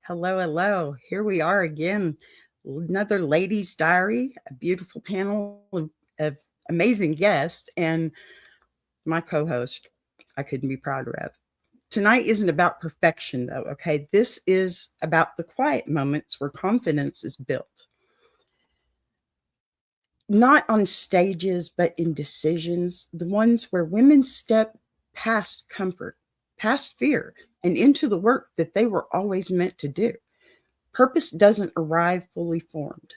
Hello, hello. Here we are again. Another ladies' diary, a beautiful panel of amazing guests, and my co host I couldn't be prouder of. Tonight isn't about perfection, though, okay? This is about the quiet moments where confidence is built. Not on stages, but in decisions, the ones where women step past comfort, past fear, and into the work that they were always meant to do. Purpose doesn't arrive fully formed,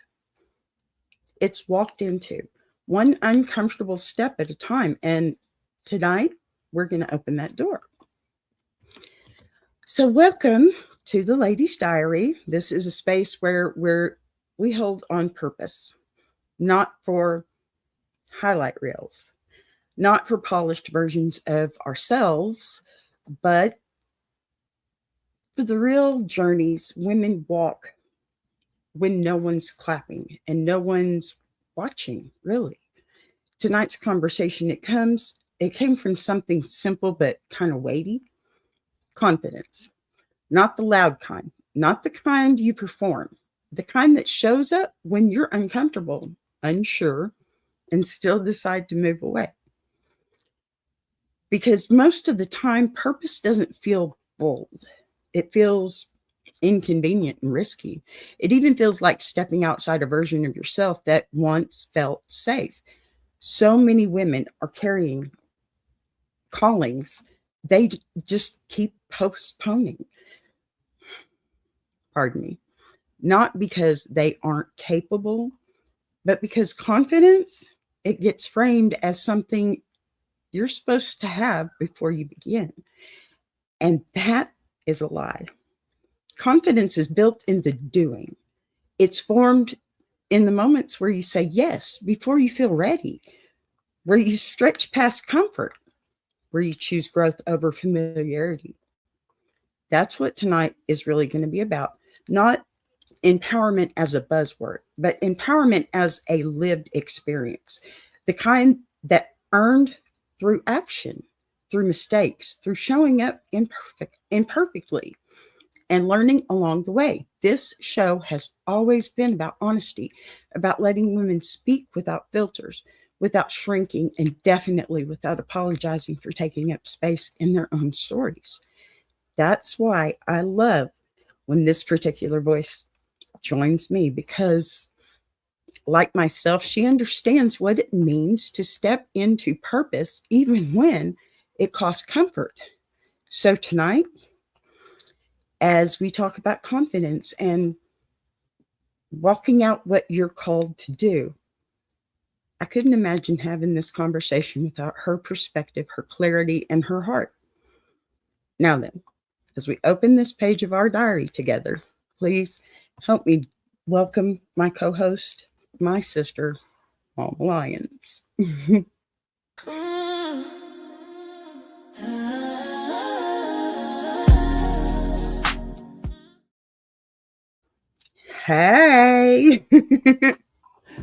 it's walked into one uncomfortable step at a time. And tonight, we're going to open that door. So, welcome to the Ladies' Diary. This is a space where we hold on purpose, not for highlight reels, not for polished versions of ourselves, but for the real journeys women walk when no one's clapping and no one's watching, really. Tonight's conversation, it came from something simple but kind of weighty. Confidence. Not the loud kind, not the kind you perform, the kind that shows up when you're uncomfortable, unsure, and still decide to move away. Because most of the time, purpose doesn't feel bold. It feels inconvenient and risky. It even feels like stepping outside a version of yourself that once felt safe. So many women are carrying callings they just keep postponing. Pardon me. Not because they aren't capable, but because confidence, it gets framed as something you're supposed to have before you begin. And that is a lie. Confidence is built in the doing. It's formed in the moments where you say yes before you feel ready, where you stretch past comfort, where you choose growth over familiarity. That's what tonight is really going to be about. Not empowerment as a buzzword, but empowerment as a lived experience, the kind that earned through action, through mistakes, through showing up imperfectly, and learning along the way. This show has always been about honesty, about letting women speak without filters, without shrinking, and definitely without apologizing for taking up space in their own stories. That's why I love when this particular voice joins me, because, like myself, she understands what it means to step into purpose even when it costs comfort. So tonight, as we talk about confidence and walking out what you're called to do, I couldn't imagine having this conversation without her perspective, her clarity, and her heart. Now then, as we open this page of our diary together, please help me welcome my co-host, my sister, Mom Lyons. Hey.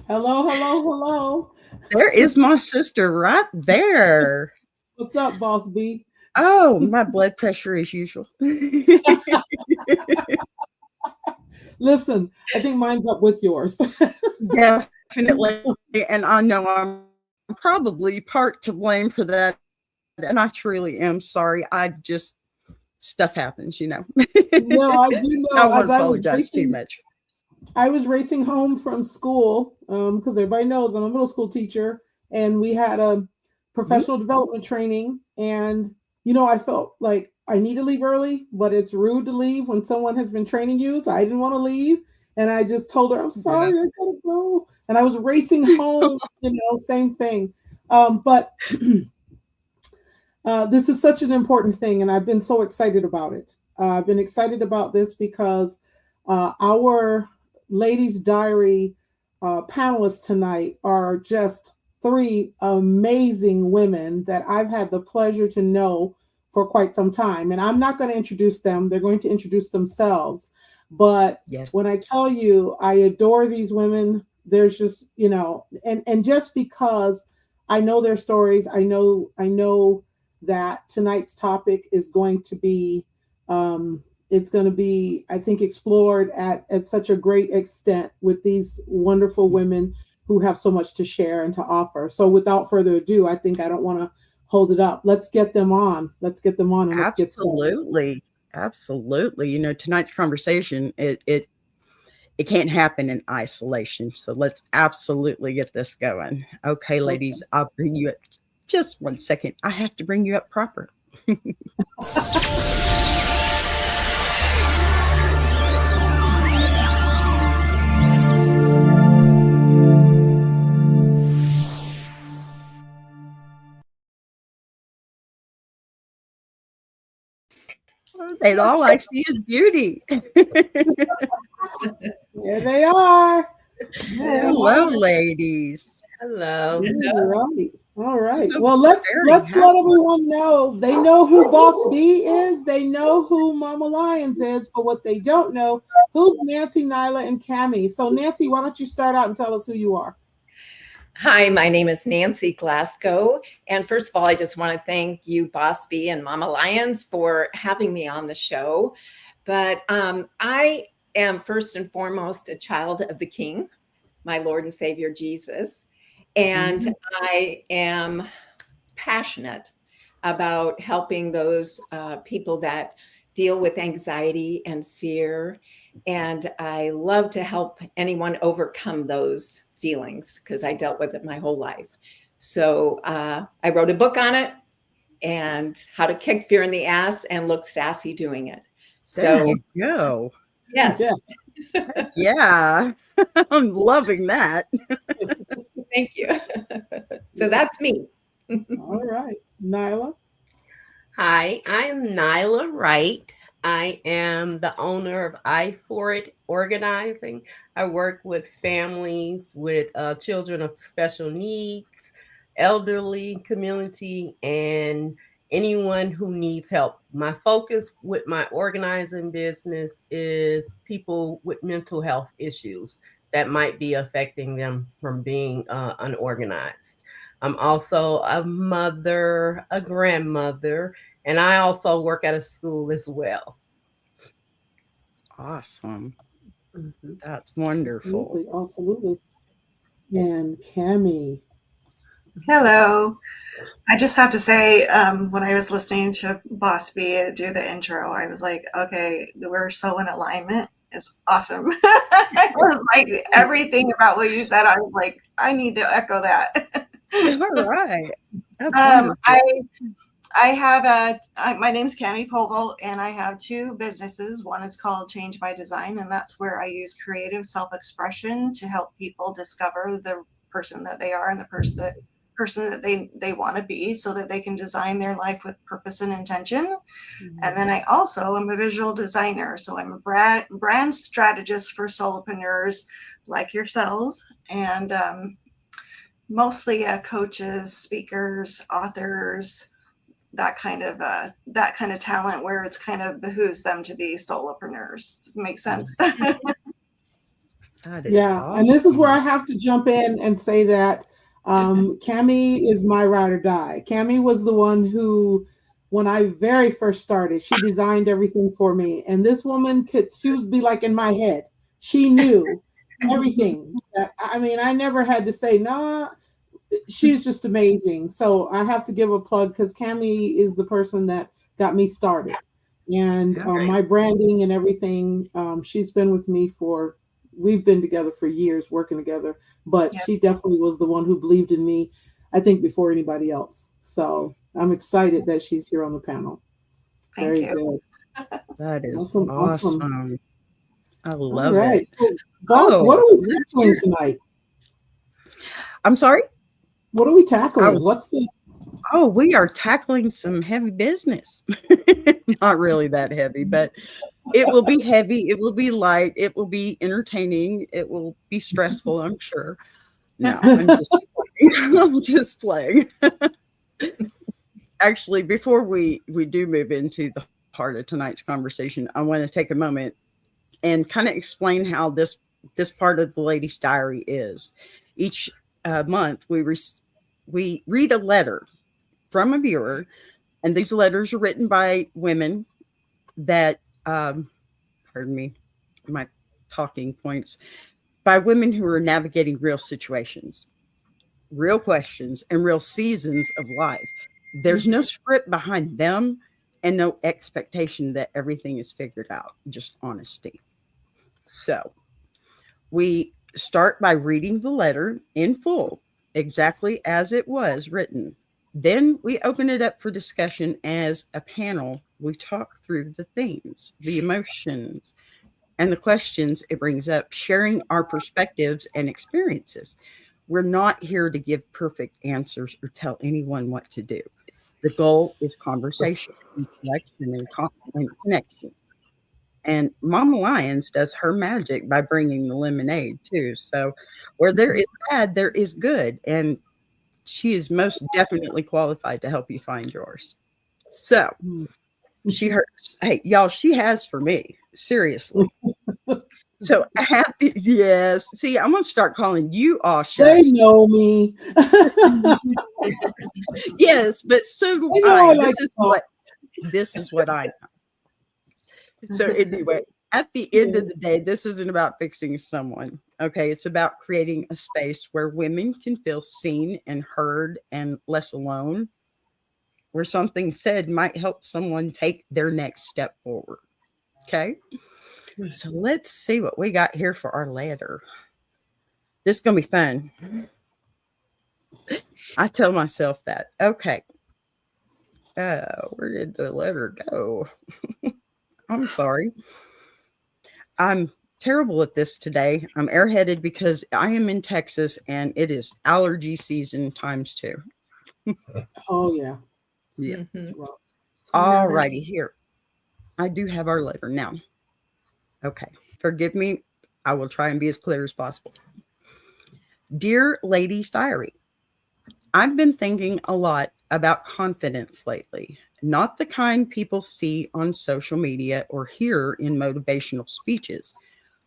Hello, hello, hello. There is my sister right there. What's up, Boss B? Oh, my blood pressure as usual. Listen, I think mine's up with yours. Definitely. And I know I'm probably part to blame for that. And I truly am sorry. Stuff happens. No, I do I know. won't apologize too much. I was racing home from school because everybody knows I'm a middle school teacher, and we had a Mhm. professional development training, and I felt like I need to leave early, but it's rude to leave when someone has been training you, so I didn't want to leave, and I just told her I'm Yeah. sorry, I gotta go, and I was racing home, same thing, but. This is such an important thing, and I've been so excited about it. I've been excited about this because our Ladies' Diary panelists tonight are just three amazing women that I've had the pleasure to know for quite some time. And I'm not going to introduce them, they're going to introduce themselves. But when I Yes. tell you I adore these women, there's just, and just because I know their stories, I know that tonight's topic is going to be it's going to be, I think, explored at such a great extent with these wonderful women who have so much to share and to offer. So without further ado, I think I don't want to hold it up. Let's get them on. Let's get them on and let's get started. Absolutely. Absolutely. You know, tonight's conversation, it can't happen in isolation. So let's absolutely get this going. Okay, Okay. ladies, I'll bring you up just 1 second. I have to bring you up proper. And all I see is beauty. There they are. There they Hello, are. ladies. Hello. All right. All right. So Well, let's very let happy. everyone know. They know who Boss B is. They know who Mama Lions is. But what they don't know, who's Nancy, Nyla, and Cammie. So Nancy, why don't you start out and tell us who you are? Hi, my name is Nancy Glasgow. And first of all, I just want to thank you, Boss B and Mama Lions, for having me on the show. But I am first and foremost a child of the King, my Lord and Savior Jesus. And I am passionate about helping those people that deal with anxiety and fear. And I love to help anyone overcome those feelings because I dealt with it my whole life. So I wrote a book on it and how to kick fear in the ass and look sassy doing it. There So, you go. yes, Yeah. Yeah. I'm loving that. thank you. So that's me. All right. Nyla. Hi, I'm Nyla Wright. I am the owner of I For It Organizing. I work with families with children of special needs, elderly community, and anyone who needs help. My focus with my organizing business is people with mental health issues that might be affecting them from being unorganized. I'm also a mother, a grandmother, and I also work at a school as well. Awesome. Mhm. That's wonderful. Absolutely. Absolutely. And Cammie. Hello. I just have to say, when I was listening to Boss B do the intro, I was like, okay, we're so in alignment. It's awesome. I was like, everything about what you said, I was like, I need to echo that. All right. That's um, wonderful. I I have my name's Cami Povol, and I have two businesses. One is called Change by Design, and that's where I use creative self-expression to help people discover the person that they are and the person that they want to be so that they can design their life with purpose and intention. And then I also am a visual designer. So I'm a brand strategist for solopreneurs like yourselves, and mostly coaches, speakers, authors, that kind of talent where it's kind of behooves them to be solopreneurs. Does it make sense? That is Yeah, and this is where I awesome. have to jump in and say that Cammie is my ride or die. Cammie was the one who, when I very first started, she designed everything for me. And this woman she would be like in my head. She knew everything. I mean, I never had to say, nah, she's just amazing. So I have to give a plug because Cammie is the person that got me started. And All right. my branding and everything, she's been with me we've been together for years working together, but Yeah. she definitely was the one who believed in me, I think, before anybody else. So I'm excited that she's here on the panel. Thank Very you. good. That is Awesome. Awesome. awesome. I All love right. it. So, boss, what Oh, are we let's tackling hear. tonight? I'm sorry. What are we I tackling? was. What's the Oh, we are tackling some heavy business. Not really that heavy, but it will be heavy. It will be light. It will be entertaining. It will be stressful, I'm sure. No, I'm just playing. I'm just playing. Actually, before we do move into the heart of tonight's conversation, I want to take a moment and kind of explain how this part of the Lady's Diary is. Each month, we read a letter from a viewer, and these letters are written by women that pardon me, my talking points, by women who are navigating real situations, real questions, and real seasons of life. There's no script behind them and no expectation that everything is figured out, just honesty. So we start by reading the letter in full, exactly as it was written. Then we open it up for discussion as a panel. We talk through the themes, the emotions, and the questions it brings up, sharing our perspectives and experiences. We're not here to give perfect answers or tell anyone what to do. The goal is conversation, reflection, and connection. And Mama Lyons does her magic by bringing the lemonade too. So where there is bad, there is good. And she is most definitely qualified to help you find yours. So she hurts. Hey, y'all, she has for me. Seriously. So I have these, yes. See, I'm gonna start calling you all They shucks. know me. Yes, but so do They know I. I like to talk. This is what I know. So anyway, at the end of the day, this isn't about fixing someone. Okay. It's about creating a space where women can feel seen and heard and less alone, where something said might help someone take their next step forward. Okay. So let's see what we got here for our letter. This is going to be fun. I tell myself that. Okay. Where did the letter go? I'm sorry. I'm terrible at this today. I'm airheaded because I am in Texas and it is allergy season times 2. Oh, yeah. Yeah. Well, All righty, here. I do have our letter now. Okay. Forgive me. I will try and be as clear as possible. Dear Lady's Diary, I've been thinking a lot about confidence lately, not the kind people see on social media or hear in motivational speeches,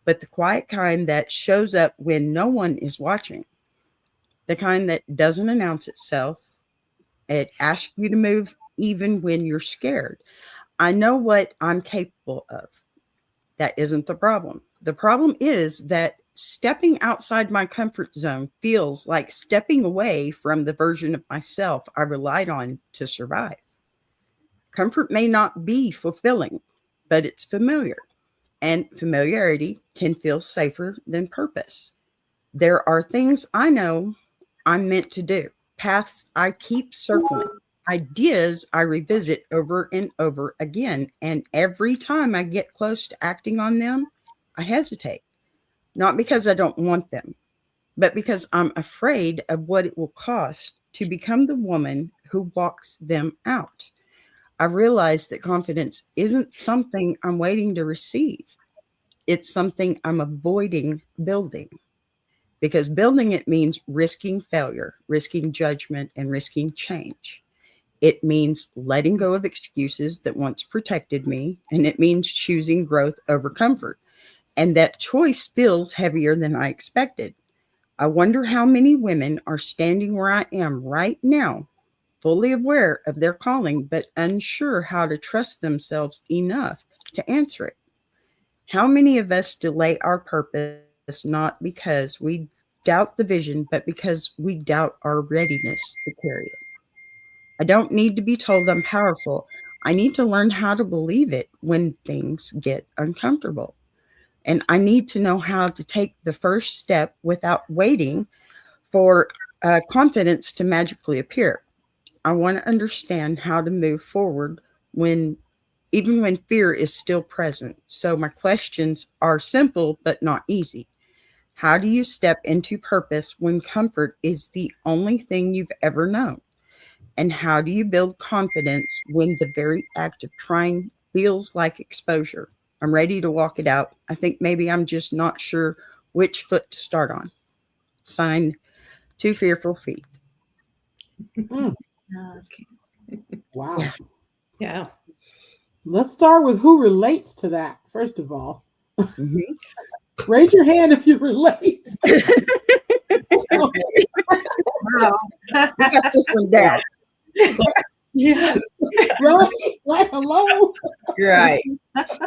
but the quiet kind that shows up when no one is watching, the kind that doesn't announce itself. It asks you to move even when you're scared. I know what I'm capable of. That isn't the problem. The problem is that stepping outside my comfort zone feels like stepping away from the version of myself I relied on to survive. Comfort may not be fulfilling, but it's familiar, and familiarity can feel safer than purpose. There are things I know I'm meant to do, paths I keep circling, ideas I revisit over and over again. And every time I get close to acting on them, I hesitate, not because I don't want them, but because I'm afraid of what it will cost to become the woman who walks them out. I realize that confidence isn't something I'm waiting to receive. It's something I'm avoiding building, because building it means risking failure, risking judgment, and risking change. It means letting go of excuses that once protected me, and it means choosing growth over comfort. And that choice feels heavier than I expected. I wonder how many women are standing where I am right now, fully aware of their calling, but unsure how to trust themselves enough to answer it. How many of us delay our purpose not because we doubt the vision, but because we doubt our readiness to carry it? I don't need to be told I'm powerful. I need to learn how to believe it when things get uncomfortable. And I need to know how to take the first step without waiting for confidence to magically appear. I want to understand how to move forward when even when fear is still present. So my questions are simple but not easy. How do you step into purpose when comfort is the only thing you've ever known? And how do you build confidence when the very act of trying feels like exposure? I'm ready to walk it out. I think maybe I'm just not sure which foot to start on. Signed, Two Fearful Feet. mm, No, that's cute. wow. Yeah. Yeah. Let's start with who relates to that, first of all. Mhm. Raise your hand if you relate. Wow. We got this one down. Yes. Right? Like, hello? Right.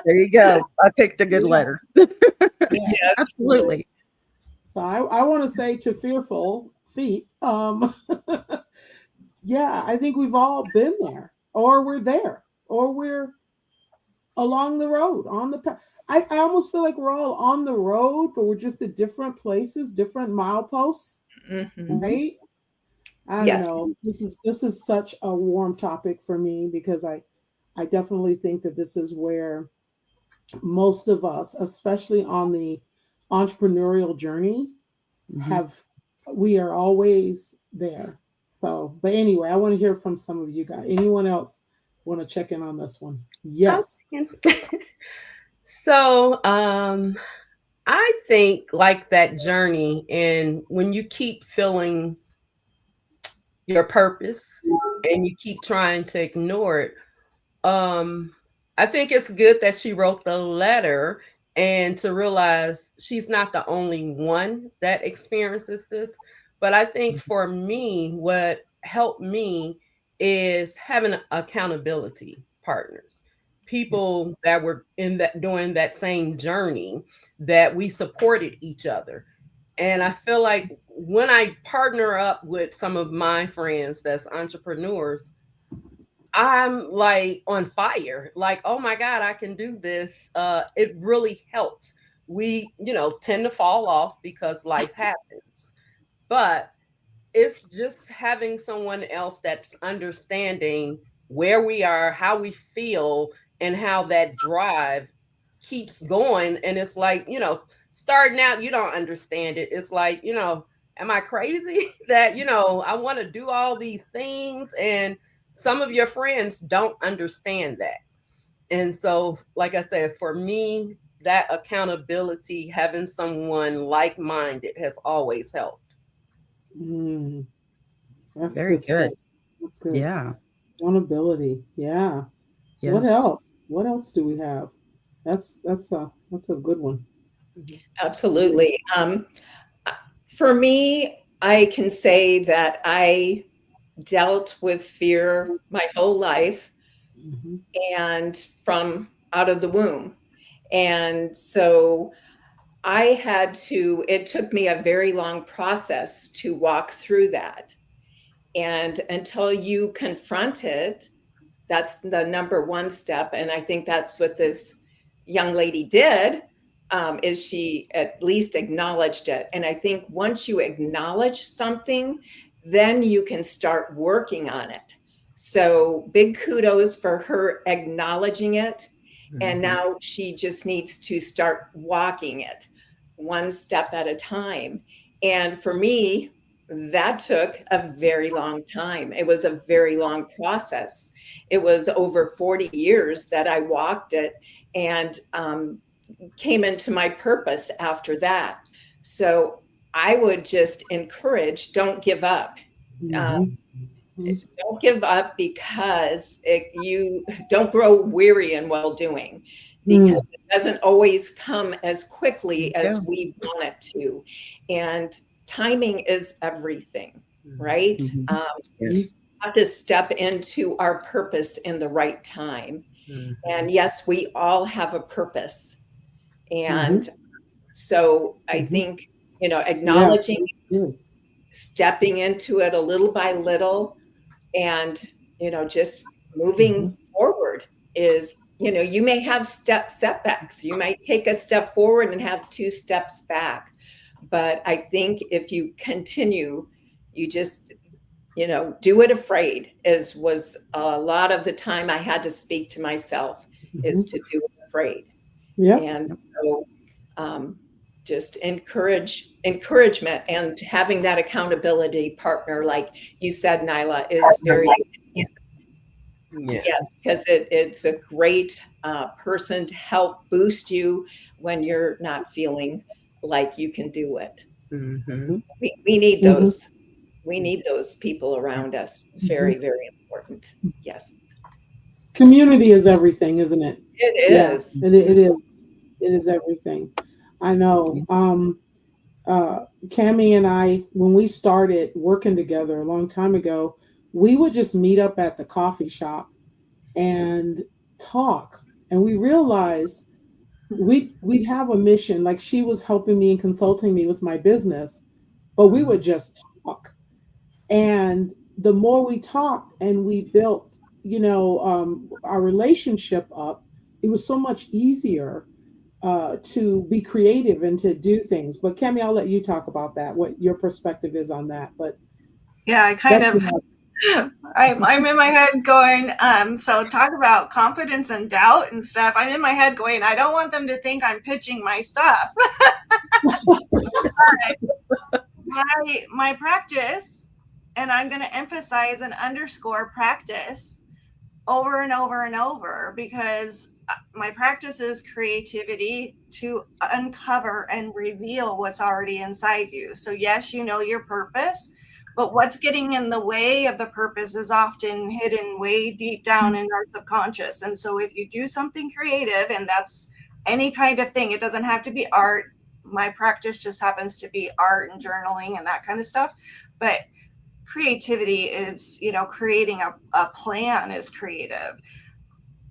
There you go. I picked a good Yeah. letter. Yes. Absolutely. So I want to say to fearful feet, yeah, I think we've all been there, or we're there, or we're along the road on the path. I almost feel like we're all on the road, but we're just at different places, different mileposts, Mhm. right? I don't Yes. know. This is such a warm topic for me because I definitely think that this is where most of us, especially on the entrepreneurial journey, Mhm. have we are always there. So, but anyway, I want to hear from some of you guys. Anyone else want to check in on this one? Yes. So, I think like that journey, and when you keep feeling your purpose and you keep trying to ignore it, um, I think it's good that she wrote the letter and to realize she's not the only one that experiences this. But I think for me, what helped me is having accountability partners, people that were in that doing that same journey, that we supported each other. And I feel like when I partner up with some of my friends that's entrepreneurs, I'm like on fire. Like, oh my God, I can do this. It really helps. We, tend to fall off because life happens. But it's just having someone else that's understanding where we are, how we feel, and how that drive keeps going. And it's like, starting out, you don't understand it. It's like, am I crazy that, I want to do all these things? And some of your friends don't understand that. And so, like I said, for me, that accountability, having someone like minded has always helped. Mm, that's Very good stuff. good. That's good. Yeah. Accountability. Yeah. What Yes. else? What else do we have? That's a good one. Absolutely. For me, I can say that I dealt with fear my whole life Mhm. and from out of the womb. And so it took me a very long process to walk through that. And until you confront it, that's the number one step. And I think that's what this young lady did, is she at least acknowledged it. And I think once you acknowledge something, then you can start working on it. So big kudos for her acknowledging it. And now she just needs to start walking it one step at a time. And for me, that took a very long time. It was a very long process. It was over 40 years that I walked it, and came into my purpose after that. So I would just encourage, don't give up. Uh, Mhm. don't give up because you don't grow weary in well doing, because Mm. it doesn't always come as There you quickly as go. we want it to. And timing is everything, right? Mhm. Mhm. Yes. Have to step into our purpose in the right time. And yes, we all have a purpose. Mhm. And so I Mhm. think, Yeah. acknowledging, That's good. stepping into it a little by little, and just moving Mhm. forward is, you may have setbacks. You might take a step forward and have two steps back. But I think if you continue, you just do it afraid, is was a lot of the time I had to speak to myself, is Mhm. to do it afraid. Yep. And so, um, just encouragement, and having that accountability partner, like you said, Nyla, is very, Yeah. yes, because it's a great person to help boost you when you're not feeling like you can do it. Hmm. We need Mhm. those. We need those people around us. Mhm. Very, very important. Yes, Community is everything, isn't it? it Yeah, is. it is. It is everything. I know. Cami and I, when we started working together a long time ago, we would just meet up at the coffee shop and talk. and we realized we'd have a mission. Like, she was helping me and consulting me with my business, but we would just talk. And the more we talked and we built, our relationship up, it was so much easier to be creative and to do things. But Cami, I'll let you talk about that, what your perspective is on that. But yeah, I kind of, I'm in my head going, so talk about confidence and doubt and stuff. I'm in my head going, I don't want them to think I'm pitching my stuff. my practice, and I'm going to emphasize and underscore practice over and over and over, because my practice is creativity to uncover and reveal what's already inside you. So yes, you know your purpose, but what's getting in the way of the purpose is often hidden way deep down in our subconscious. And so if you do something creative, and that's any kind of thing, it doesn't have to be art. My practice just happens to be art and journaling and that kind of stuff. But creativity is, creating a plan is creative.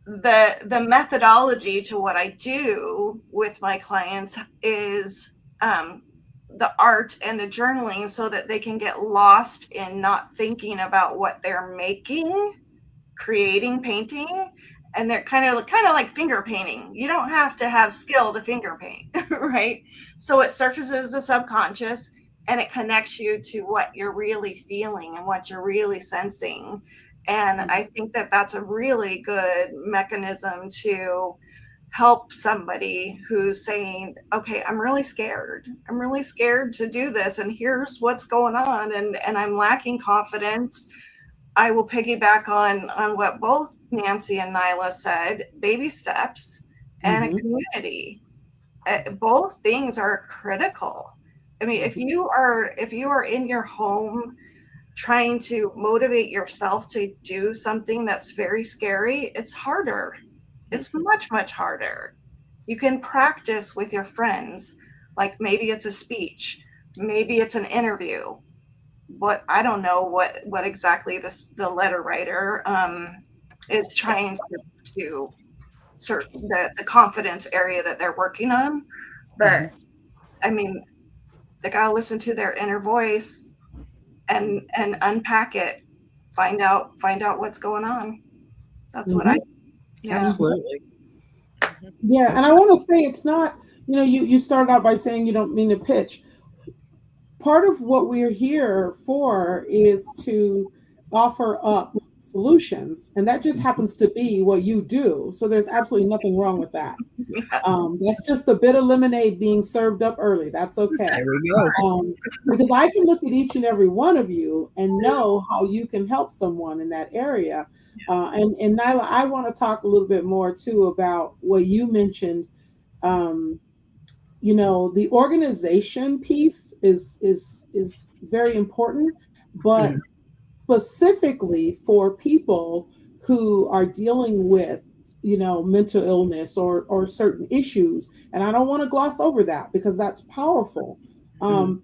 The methodology to what I do with my clients is the art and the journaling, so that they can get lost in not thinking about what they're making, creating, painting. And they're kind of like finger painting. You don't have to have skill to finger paint, right? So it surfaces the subconscious and it connects you to what you're really feeling and what you're really sensing. And I think that that's a really good mechanism to help somebody who's saying, okay, I'm really scared. I'm really scared to do this. And here's what's going on. And I'm lacking confidence. I will piggyback on what both Nancy and Nyla said, baby steps and a community. Both things are critical. I mean, if you are in your home trying to motivate yourself to do something that's very scary, it's harder. It's much, much harder. You can practice with your friends, like maybe it's a speech, maybe it's an interview. What I don't know what exactly the letter writer is trying to sort the confidence area that they're working on, but I mean, they gotta listen to their inner voice and unpack it, find out what's going on. That's what I. Yeah. Absolutely. Yeah, and I want to say, it's not, you started out by saying you don't mean to pitch. Part of what we're here for is to offer up solutions, and that just happens to be what you do. So there's absolutely nothing wrong with that. That's just a bit of lemonade being served up early. That's okay. There we go. Because I can look at each and every one of you and know how you can help someone in that area. And Nyla, I want to talk a little bit more too about what you mentioned. The organization piece is very important, but specifically for people who are dealing with, mental illness or certain issues. And I don't want to gloss over that, because that's powerful.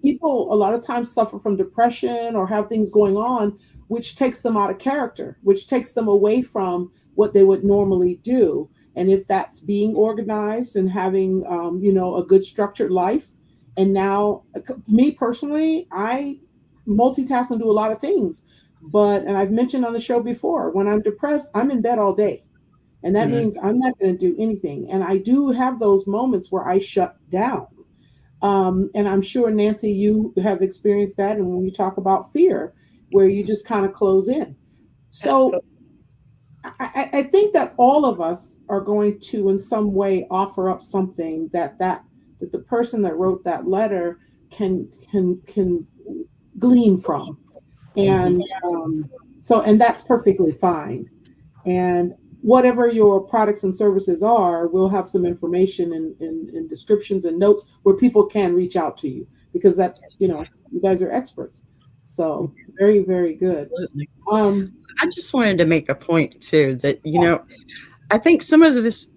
People a lot of times suffer from depression or have things going on, which takes them out of character, which takes them away from what they would normally do. And if that's being organized and having, a good structured life. And now, me personally, I multitask and do a lot of things. And I've mentioned on the show before, when I'm depressed, I'm in bed all day. And that means I'm not going to do anything. And I do have those moments where I shut down. And I'm sure, Nancy, you have experienced that. And when you talk about fear, where you just kind of close in. So I think that all of us are going to, in some way, offer up something that the person that wrote that letter can glean from. And and that's perfectly fine. And whatever your products and services are, we'll have some information in descriptions and notes where people can reach out to you, because that's, you guys are experts. So very, very good. I just wanted to make a point too, that, I think some of this,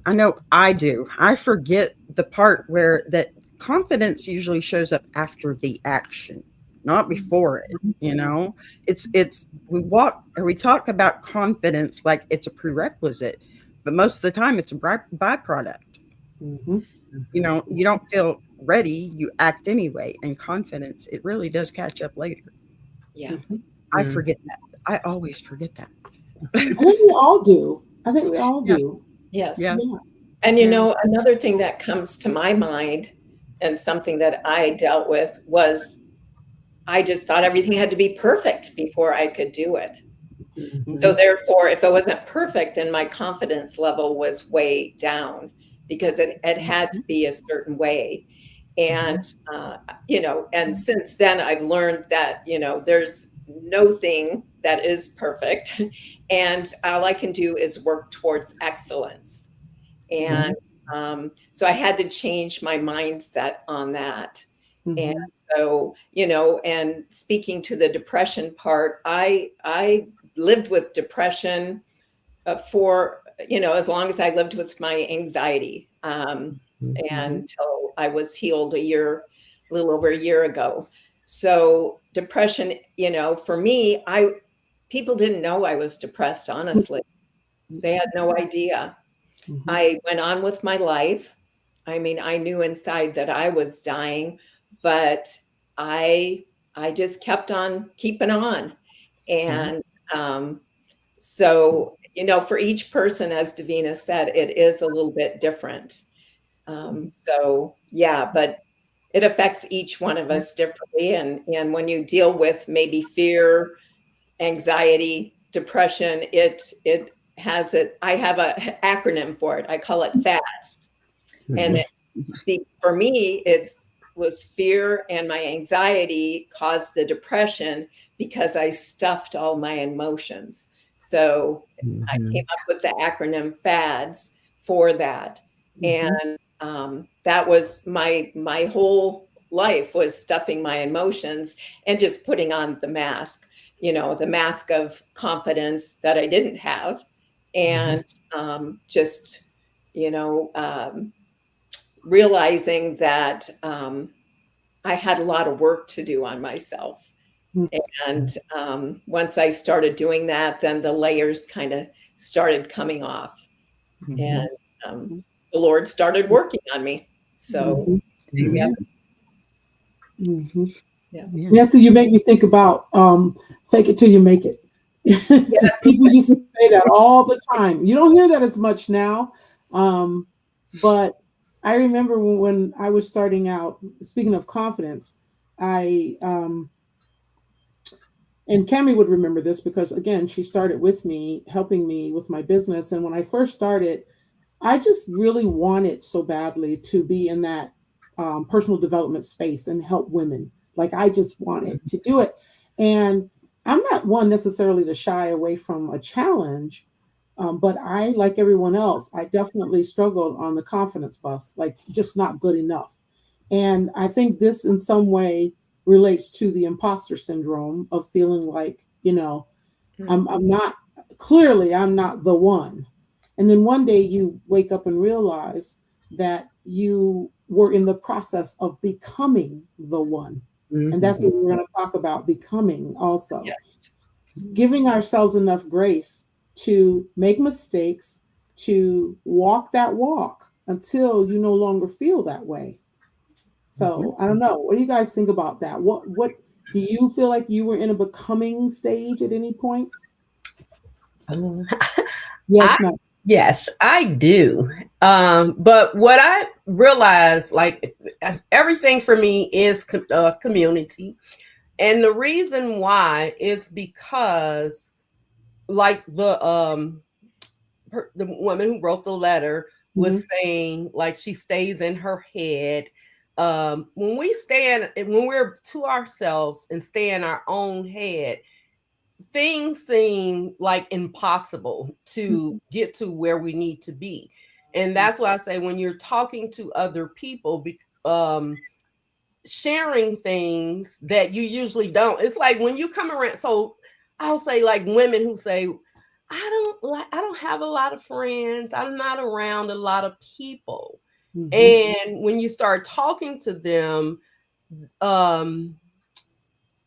I know I do, I forget the part where that confidence usually shows up after the action, not before it. We talk about confidence like it's a prerequisite, but most of the time it's a byproduct. Mm-hmm. You know, you don't feel ready, you act anyway. And confidence, it really does catch up later. Yeah. Mm-hmm. I forget that. I always forget that. I think we all do. I think we all Yeah. do. Yes. Yeah. Yeah. And you Yeah. know, another thing that comes to my mind and something that I dealt with was I just thought everything had to be perfect before I could do it. So therefore, if it wasn't perfect, then my confidence level was way down because it had to be a certain way. And, you know, and since then I've learned that, you know, there's no thing that is perfect. And all I can do is work towards excellence. And so I had to change my mindset on that. And so, you know, and speaking to the depression part, I lived with depression for, you know, as long as I lived with my anxiety, and until I was healed a little over a year ago. So depression, you know, for me, people didn't know I was depressed, honestly. They had no idea. I went on with my life. I mean, I knew inside that I was dying, but I I just kept on keeping on. And so, you know, for each person, as Davina said, it is a little bit different. So yeah, but it affects each one of us differently. And when you deal with maybe fear, anxiety, depression, it has it. I have a acronym for it. I call it FADS. And for me, was fear and my anxiety caused the depression because I stuffed all my emotions. So I came up with the acronym FADS for that. And that was my whole life was stuffing my emotions and just putting on the mask, you know, the mask of confidence that I didn't have. And just, you know, realizing that I had a lot of work to do on myself. And once I started doing that, then the layers kind of started coming off. And the Lord started working on me. So, yeah. Yeah, so you make me think about fake it till you make it. Yes. People used to say that all the time. You don't hear that as much now. But I remember when I was starting out, speaking of confidence, I and Cami would remember this because again, she started with me, helping me with my business. And when I first started, I just really wanted so badly to be in that personal development space and help women. Like I just wanted to do it. And I'm not one necessarily to shy away from a challenge, but I, like everyone else, I definitely struggled on the confidence bus, like just not good enough. And I think this in some way relates to the imposter syndrome of feeling like, you know, I'm not, clearly I'm not the one. And then one day you wake up and realize that you were in the process of becoming the one. And that's what we're going to talk about, becoming also. Yes. Giving ourselves enough grace to make mistakes, to walk that walk until you no longer feel that way. So I don't know. What do you guys think about that? What do you feel like you were in a becoming stage at any point? Yes, no. Yes, I do. But what I realized, like everything for me is community. And the reason why is because like the woman who wrote the letter was saying, like she stays in her head. When we're to ourselves and stay in our own head, things seem like impossible to get to where we need to be. And that's why I say when you're talking to other people, sharing things that you usually don't. It's like when you come around. So I'll say like women who say, I don't have a lot of friends. I'm not around a lot of people. And when you start talking to them,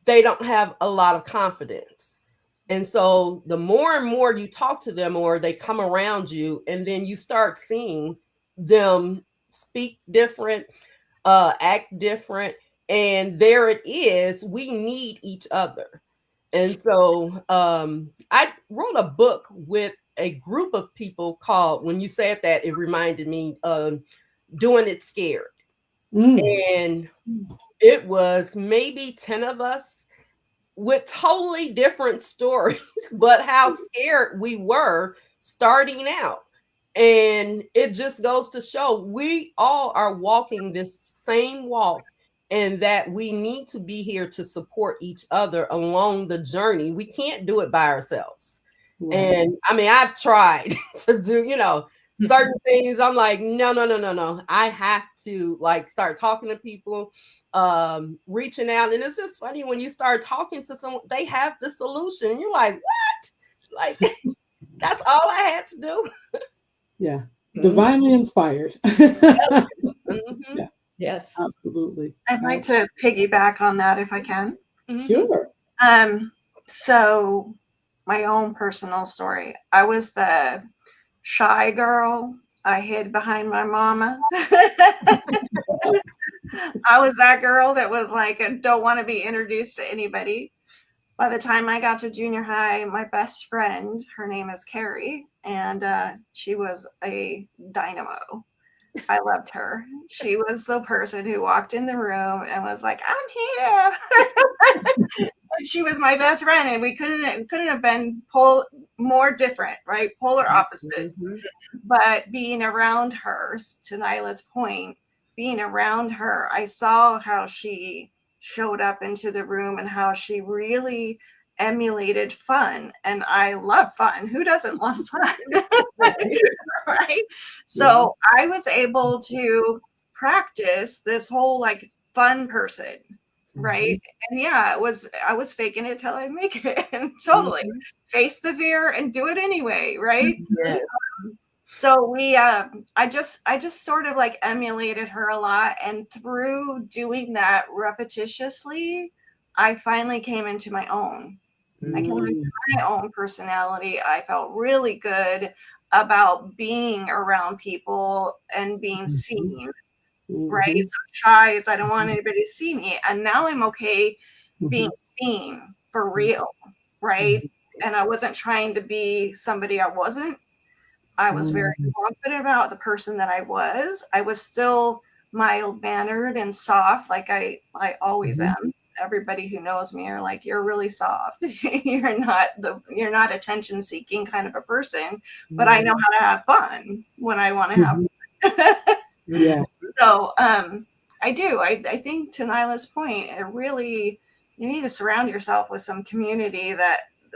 they don't have a lot of confidence. And so the more and more you talk to them or they come around you, and then you start seeing them speak different, act different. And there it is. We need each other. And so I wrote a book with a group of people called, when you said that, it reminded me of Doing It Scared. And it was maybe 10 of us with totally different stories, but how scared we were starting out. And it just goes to show we all are walking this same walk, and that we need to be here to support each other along the journey. We can't do it by ourselves. Right. And I mean, I've tried to do, certain things. I'm like, no. I have to like start talking to people, reaching out. And it's just funny when you start talking to someone, they have the solution. And you're like, what? Like, that's all I had to do. Yeah. Divinely inspired. Mm-hmm. Yeah. Yes. Absolutely. I'd like to piggyback on that if I can. Sure. So my own personal story. I was the shy girl. I hid behind my mama. I was that girl that was like, don't want to be introduced to anybody. By the time I got to junior high, my best friend, her name is Carrie, and she was a dynamo. I loved her. She was the person who walked in the room and was like, I'm here. She was my best friend, and we couldn't have been more different, right? Polar opposites. Mm-hmm. But being around her, to Nyla's point, being around her, I saw how she showed up into the room and how she really emulated fun. And I love fun. Who doesn't love fun? Right? So I was able to practice this whole like fun person. Right. And yeah, I was faking it till I make it. And totally face the fear and do it anyway. Right. Yes. So I just sort of like emulated her a lot. And through doing that repetitiously, I finally came into my own. I came into my own personality. I felt really good about being around people and being seen. Right. So shy is I don't want anybody to see me. And now I'm okay being seen for real. Right. And I wasn't trying to be somebody I wasn't. I was very confident about the person that I was. I was still mild-mannered and soft, like I always am. Everybody who knows me are like, you're really soft. You're not attention-seeking kind of a person, but I know how to have fun when I want to have fun. Yeah. So I do. I think to Nyla's point, you need to surround yourself with some community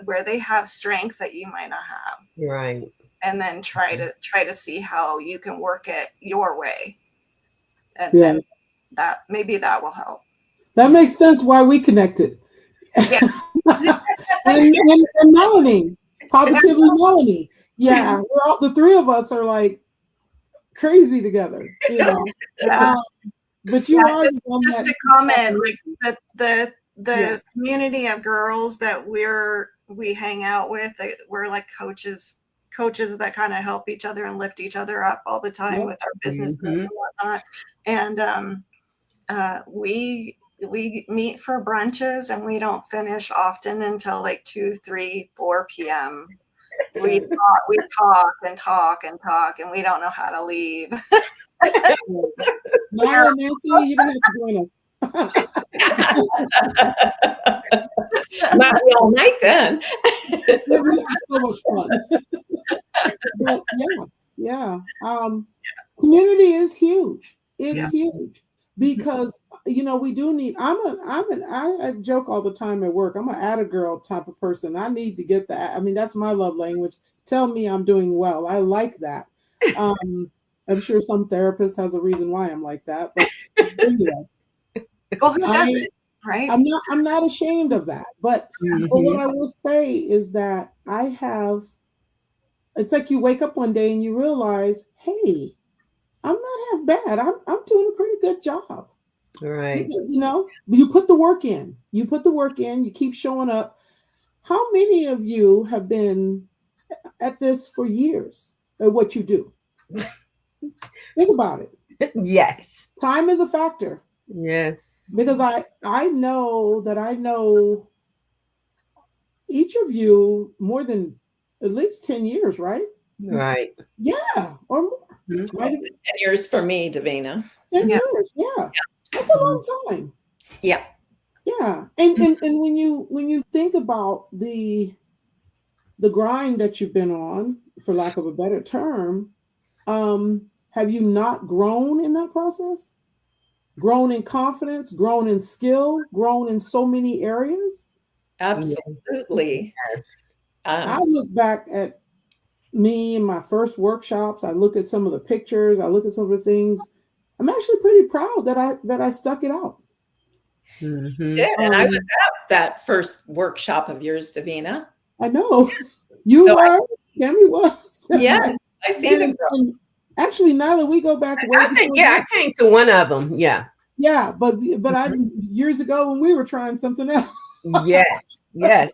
where they have strengths that you might not have. Right. And then try to see how you can work it your way. And that maybe that will help. That makes sense why we connected. Yeah. and Melanie, positively Melanie. Yeah, we're all, the three of us are like crazy together, but you are just a comment, like the community of girls that we hang out with, we're like coaches that kind of help each other and lift each other up all the time with our businesses and whatnot. And we meet for brunches, and we don't finish often until like 2, 3, 4 p.m. We talk, and we don't know how to leave. No, Nancy, you don't have to join us. Not all night then. We had so much fun. But yeah. Community is huge. It's huge because we do need. I joke all the time at work. I'm an atta girl type of person. I need to get that. I mean, that's my love language. Tell me I'm doing well. I like that. I'm sure some therapist has a reason why I'm like that, but anyway. Well, who doesn't? Right? I'm not ashamed of that. But what I will say is that it's like you wake up one day and you realize, hey, I'm not half bad. I'm doing a pretty good job. Right. You put the work in. You keep showing up. How many of you have been at this for years at what you do? Think about it. Yes. Time is a factor Yes. because I know each of you more than at least 10 years, right? Right. Yeah, or more. Mhm. Might have- 10 years for me, Davina. 10 Yeah. years, yeah. That's a long time. Yeah. Yeah. And when you think about the grind that you've been on, for lack of a better term, have you not grown in that process? Grown in confidence, grown in skill, grown in so many areas? Absolutely. Yes. I Um, look back at me and my first workshops. I look at some of the pictures. I look at some of the things. I'm actually pretty proud that I stuck it out. Mhm. did, and I was Um, at that first workshop of yours, Davina. I know you So were, Tammy was. yes, I see the growth. And actually, Nyla, we go back way I think, before yeah, that. I came to one of them. Yeah. Yeah, but I years ago when we were trying something else, Yes. Yes.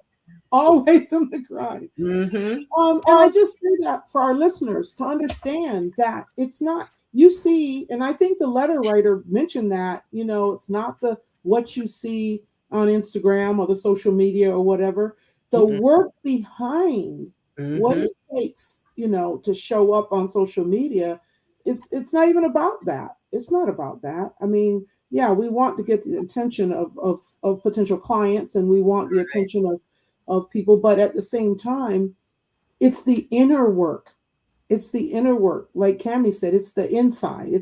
always in the grind. Mm-hmm. And I just say that for our listeners to understand that it's not, you see, and I think the letter writer mentioned that, it's not the what you see on Instagram or the social media or whatever, the Mhm. work behind what Mm-hmm. it takes, to show up on social media. It's not even about that. It's not about that. I mean, yeah, we want to get the attention of potential clients, and we want the attention of people, but at the same time, it's the inner work. It's the inner work. Like Cami said, it's the inside.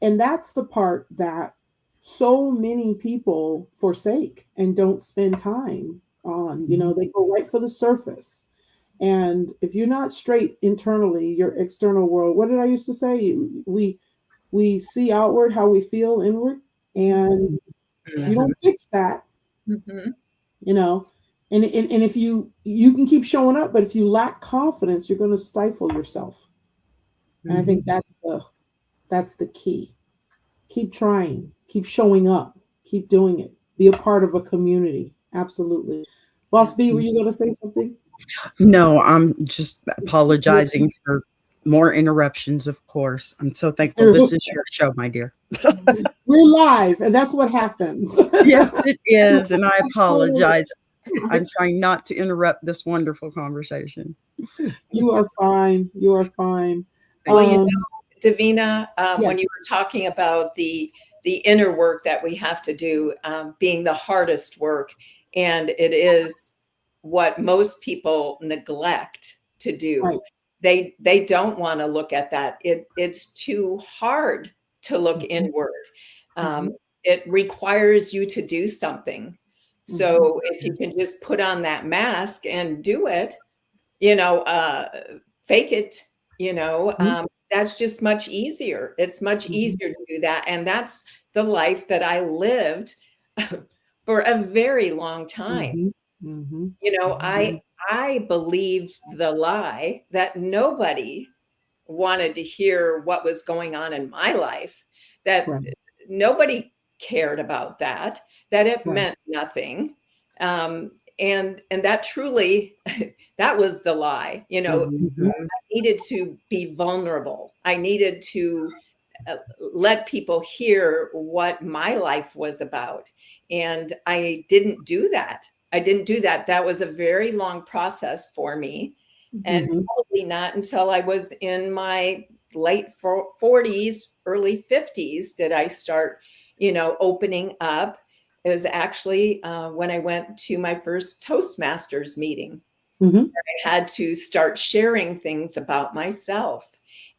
And that's the part that so many people forsake and don't spend time on. They go right for the surface. And if you're not straight internally, your external world, what did I used to say? We see outward how we feel inward. And if you Mm-hmm. don't fix that, Mhm. you know and if you can keep showing up, but if you lack confidence, you're going to stifle yourself. And I think that's the key. Keep trying, keep showing up, keep doing it, be a part of a community. Absolutely. Boss B, were you going to say something? No, I'm just apologizing for more interruptions, of course. I'm so thankful this is your show, my dear. We're live, and that's what happens. Yes, it is. And I apologize. I'm trying not to interrupt this wonderful conversation. You are fine. You are fine. Well, Um, Davina, yes. when you were talking about the inner work that we have to do, being the hardest work, and it is what most people neglect to do. Right. They don't want to look at that. It's too hard to look inward. It requires you to do something. So if you can just put on that mask and do it, fake it, that's just much easier. It's much easier to do that. And that's the life that I lived for a very long time. I believed the lie that nobody wanted to hear what was going on in my life, that Right. nobody cared about that it Right. meant nothing. And that truly, that was the lie. Mm-hmm. I needed to be vulnerable. I needed to let people hear what my life was about. And I didn't do that. That was a very long process for me. And probably not until I was in my late 40s, early 50s did I start, opening up. It was actually when I went to my first Toastmasters meeting. I had to start sharing things about myself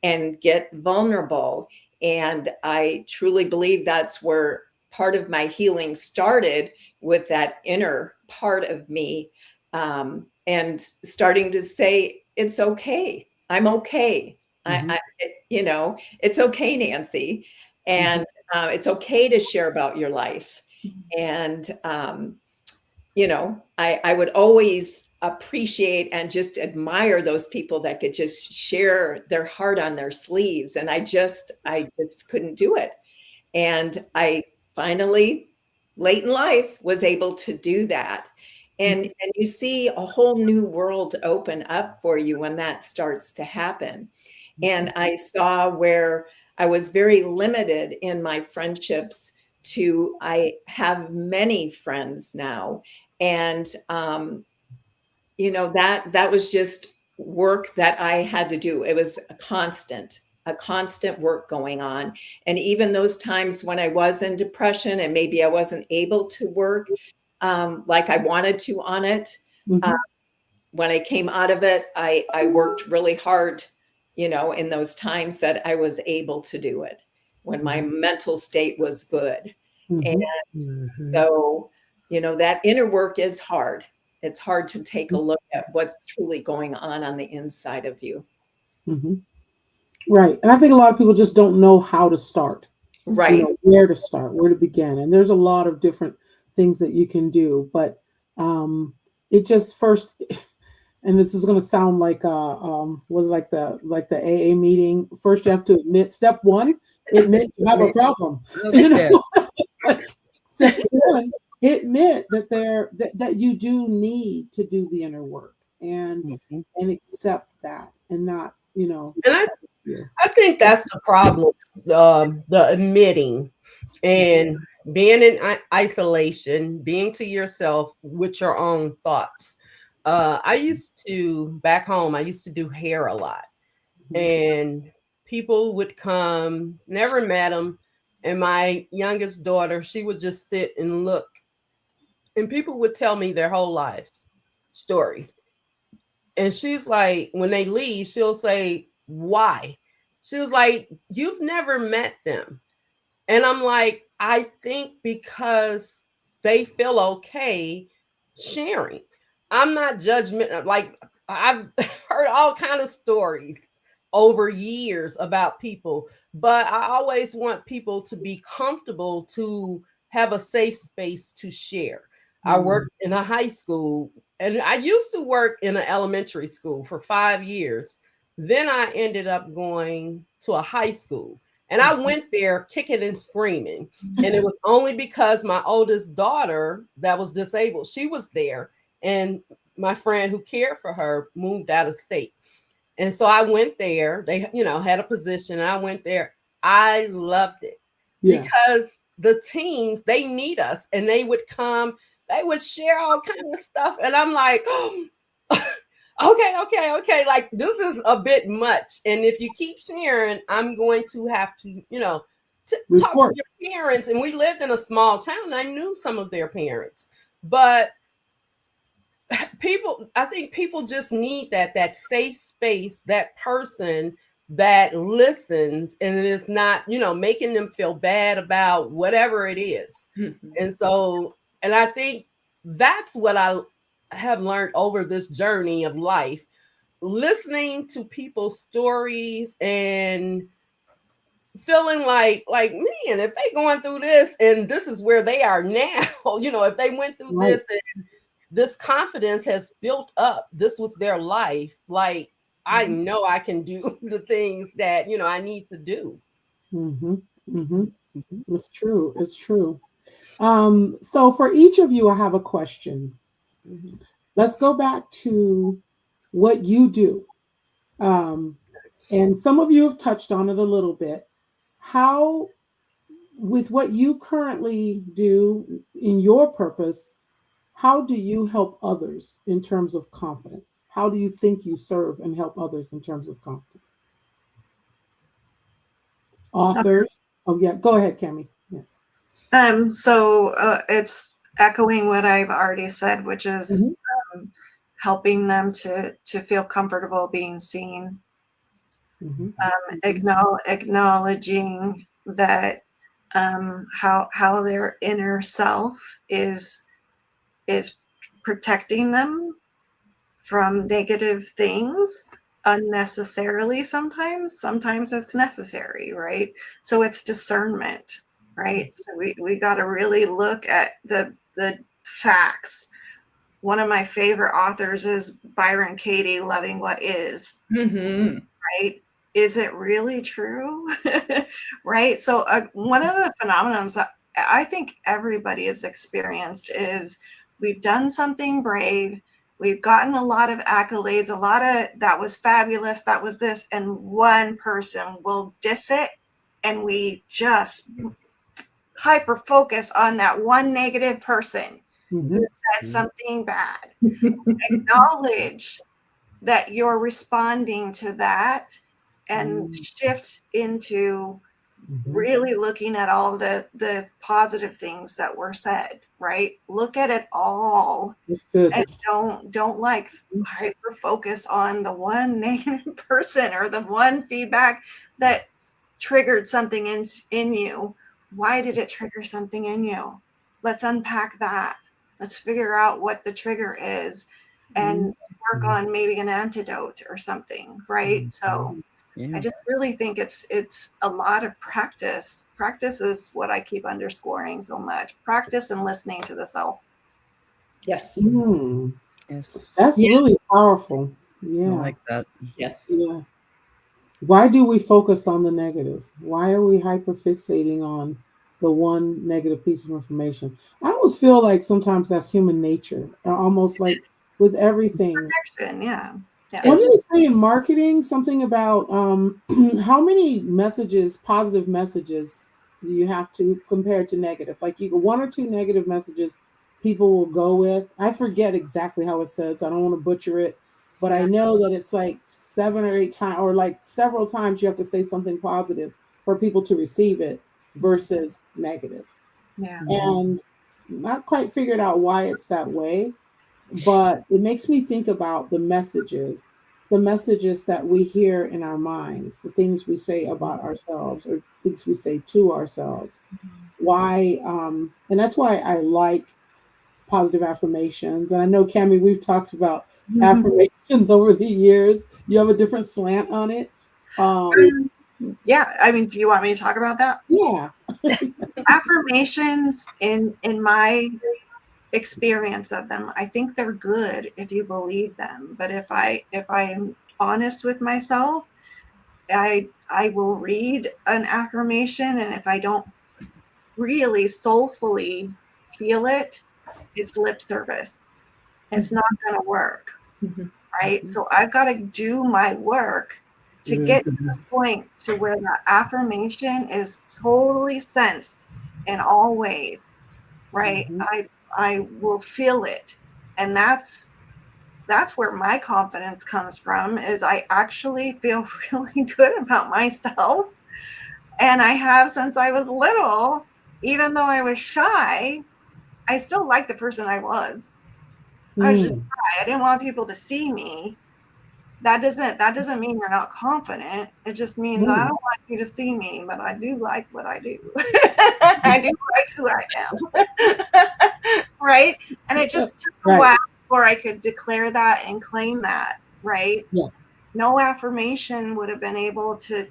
and get vulnerable. And I truly believe that's where part of my healing started, with that inner part of me, and starting to say, it's okay. I'm okay. It's okay, Nancy. And it's okay to share about your life. And, I would always appreciate and just admire those people that could just share their heart on their sleeves. And I just couldn't do it. And I finally, late in life, was able to do that. And you see a whole new world open up for you when that starts to happen. And I saw where I was very limited in my friendships to I have many friends now. And you know, that was just work that I had to do. It was a constant work going on. And even those times when I was in depression and maybe I wasn't able to work like I wanted to on it, uh, when I came out of it, I worked really hard, you know, in those times that I was able to do it, when my mental state was good. And so, you know, that inner work is hard. It's hard to take a look at what's truly going on the inside of you. Right. And I think a lot of people just don't know how to start, Right. where to start, where to begin. And there's a lot of different things that you can do. But it just first, and this is going to sound like was like the AA meeting. First, you have to admit, step one, admit you have a problem. Step one, admit that you do need to do the inner work and accept that, and not, And I think that's the problem, the admitting and being in isolation, being to yourself with your own thoughts. Back home, I used to do hair a lot, and people would come, never met them. And my youngest daughter, she would just sit and look, and people would tell me their whole lives stories. And she's like, when they leave, she'll say, why? She was like, you've never met them. And I'm like, I think because they feel okay sharing. I'm not judgmental. Like, I've heard all kind of stories over years about people, but I always want people to be comfortable to have a safe space to share. I worked in a high school, and I used to work in an elementary school for 5 years. Then I ended up going to a high school, and I went there kicking and screaming. And it was only because my oldest daughter that was disabled, she was there, and my friend who cared for her moved out of state. And so I went there. They, had a position, and I went there. I loved it because the teens, they need us, and they would come, they would share all kinds of stuff. And I'm like, oh, okay. Like, this is a bit much. And if you keep sharing, I'm going to have to, talk to your parents. And we lived in a small town. I knew some of their parents, but I think people just need that safe space, that person that listens and it is not, making them feel bad about whatever it is. And I think that's what I have learned over this journey of life, listening to people's stories and feeling like, man, if they going through this and this is where they are now, if they went through this and this confidence has built up, this was their life, like, I know I can do the things that, I need to do. It's true. It's true. So for each of you, I have a question. Let's go back to what you do. And some of you have touched on it a little bit. How, with what you currently do in your purpose, how do you help others in terms of confidence? How do you think you serve and help others in terms of confidence? Authors. Oh, yeah. Go ahead, Cami. Yes. So it's echoing what I've already said, which is helping them to feel comfortable being seen, acknowledging that how their inner self is protecting them from negative things unnecessarily. Sometimes it's necessary, right? So it's discernment, right? So we got to really look at the facts. One of my favorite authors is Byron Katie, Loving What Is. Right? Is it really true? Right? So one of the phenomenons that I think everybody has experienced is we've done something brave. We've gotten a lot of accolades, a lot of that was fabulous, that was this, and one person will diss it, and we just hyper focus on that one negative person who said something bad. Acknowledge that you're responding to that and shift into really looking at all the positive things that were said, right? Look at it all. That's good. And don't like hyper focus on the one negative person or the one feedback that triggered something in you. Why did it trigger something in you? Let's unpack that. Let's figure out what the trigger is and work on maybe an antidote or something, right? So I just really think it's a lot of practice. Practice is what I keep underscoring so much. Practice and listening to the self. Yes. Yes. That's really powerful. Yeah. I like that. Yes. Yeah. Why do we focus on the negative? Why are we hyper fixating on the one negative piece of information? I almost feel like sometimes that's human nature, almost like with everything. Protection, yeah. What did they say in marketing? Something about how many messages, positive messages, do you have to compare to negative? Like you go 1 or 2 negative messages people will go with. I forget exactly how it says. I don't want to butcher it, but I know that it's like 7 or 8 times, or like several times you have to say something positive for people to receive it versus negative. Yeah. And not quite figured out why it's that way. But it makes me think about the messages that we hear in our minds, the things we say about ourselves or things we say to ourselves. Why, and that's why I like positive affirmations. And I know, Cami, we've talked about affirmations over the years. You have a different slant on it. Yeah, I mean, do you want me to talk about that? Yeah. Affirmations in my experience of them, I think they're good if you believe them. But if I'm honest with myself, I will read an affirmation, and if I don't really soulfully feel it, it's lip service. It's not going to work, right? So I've got to do my work to get to the point to where the affirmation is totally sensed in all ways, right? I will feel it. And that's where my confidence comes from, is I actually feel really good about myself. And I have since I was little. Even though I was shy, I still liked the person I was. I was just shy. I didn't want people to see me. That doesn't mean you're not confident. It just means I don't want you to see me, but I do like what I do. I do like who I am. Right? And it just took a while before I could declare that and claim that, right? Yeah. No affirmation would have been able to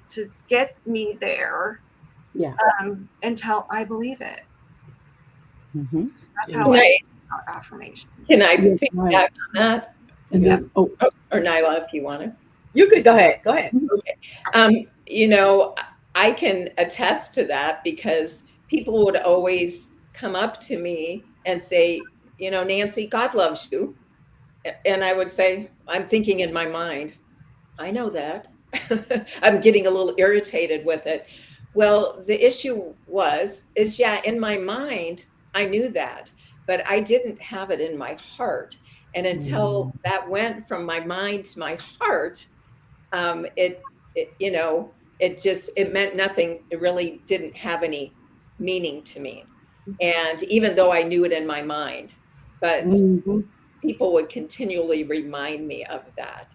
get me there until I believe it. That's how I affirmation. Can I pick up on that? And then, or Nyla, if you want to. You could go ahead. Go ahead. Okay. I can attest to that, because people would always come up to me and say, Nancy, God loves you. And I would say, I'm thinking in my mind, I know that. I'm getting a little irritated with it. Well, the issue is in my mind, I knew that, but I didn't have it in my heart. And until that went from my mind to my heart, it meant nothing. It really didn't have any meaning to me. And even though I knew it in my mind, but people would continually remind me of that.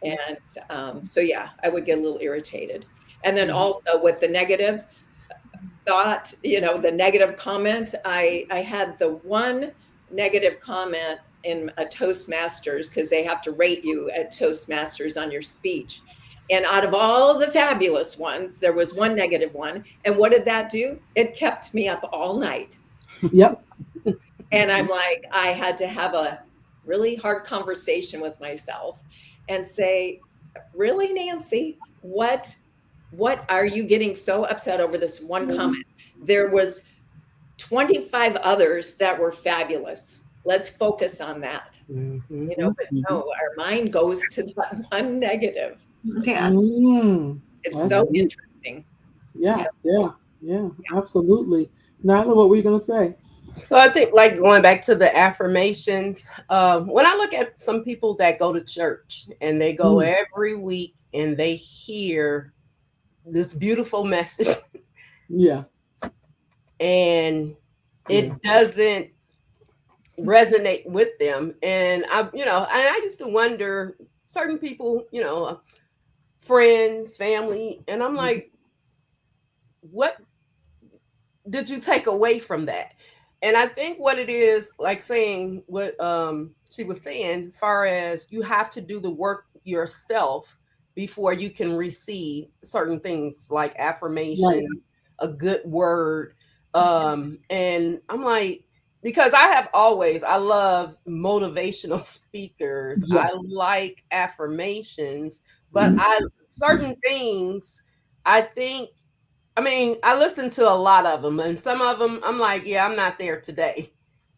And so, I would get a little irritated. And then also with the negative thought, the negative comment, I had the one negative comment in a Toastmasters, because they have to rate you at Toastmasters on your speech. And out of all the fabulous ones, there was one negative one. And what did that do? It kept me up all night. Yep. And I'm like, I had to have a really hard conversation with myself and say, really, Nancy, what are you getting so upset over this one comment? There was 25 others that were fabulous. let's focus on that. Mhm. You know, but no, our mind goes to that one negative. Yeah. It's That's so neat. interesting. Yeah, So, yeah, absolutely. Nyla, what were you going to say? So I think, like, going back to the affirmations, when I look at some people that go to church and they go every week and they hear this beautiful message Yeah. and it doesn't resonate with them, and I used to wonder, certain people, friends, family, and I'm like, what did you take away from that? And I think what it is, like saying what she was saying, far as you have to do the work yourself before you can receive certain things like affirmations, a good word. And I'm like, because I love motivational speakers. Yeah. I like affirmations, but I certain things I think, I mean, I listen to a lot of them, and some of them I'm like, yeah, I'm not there today.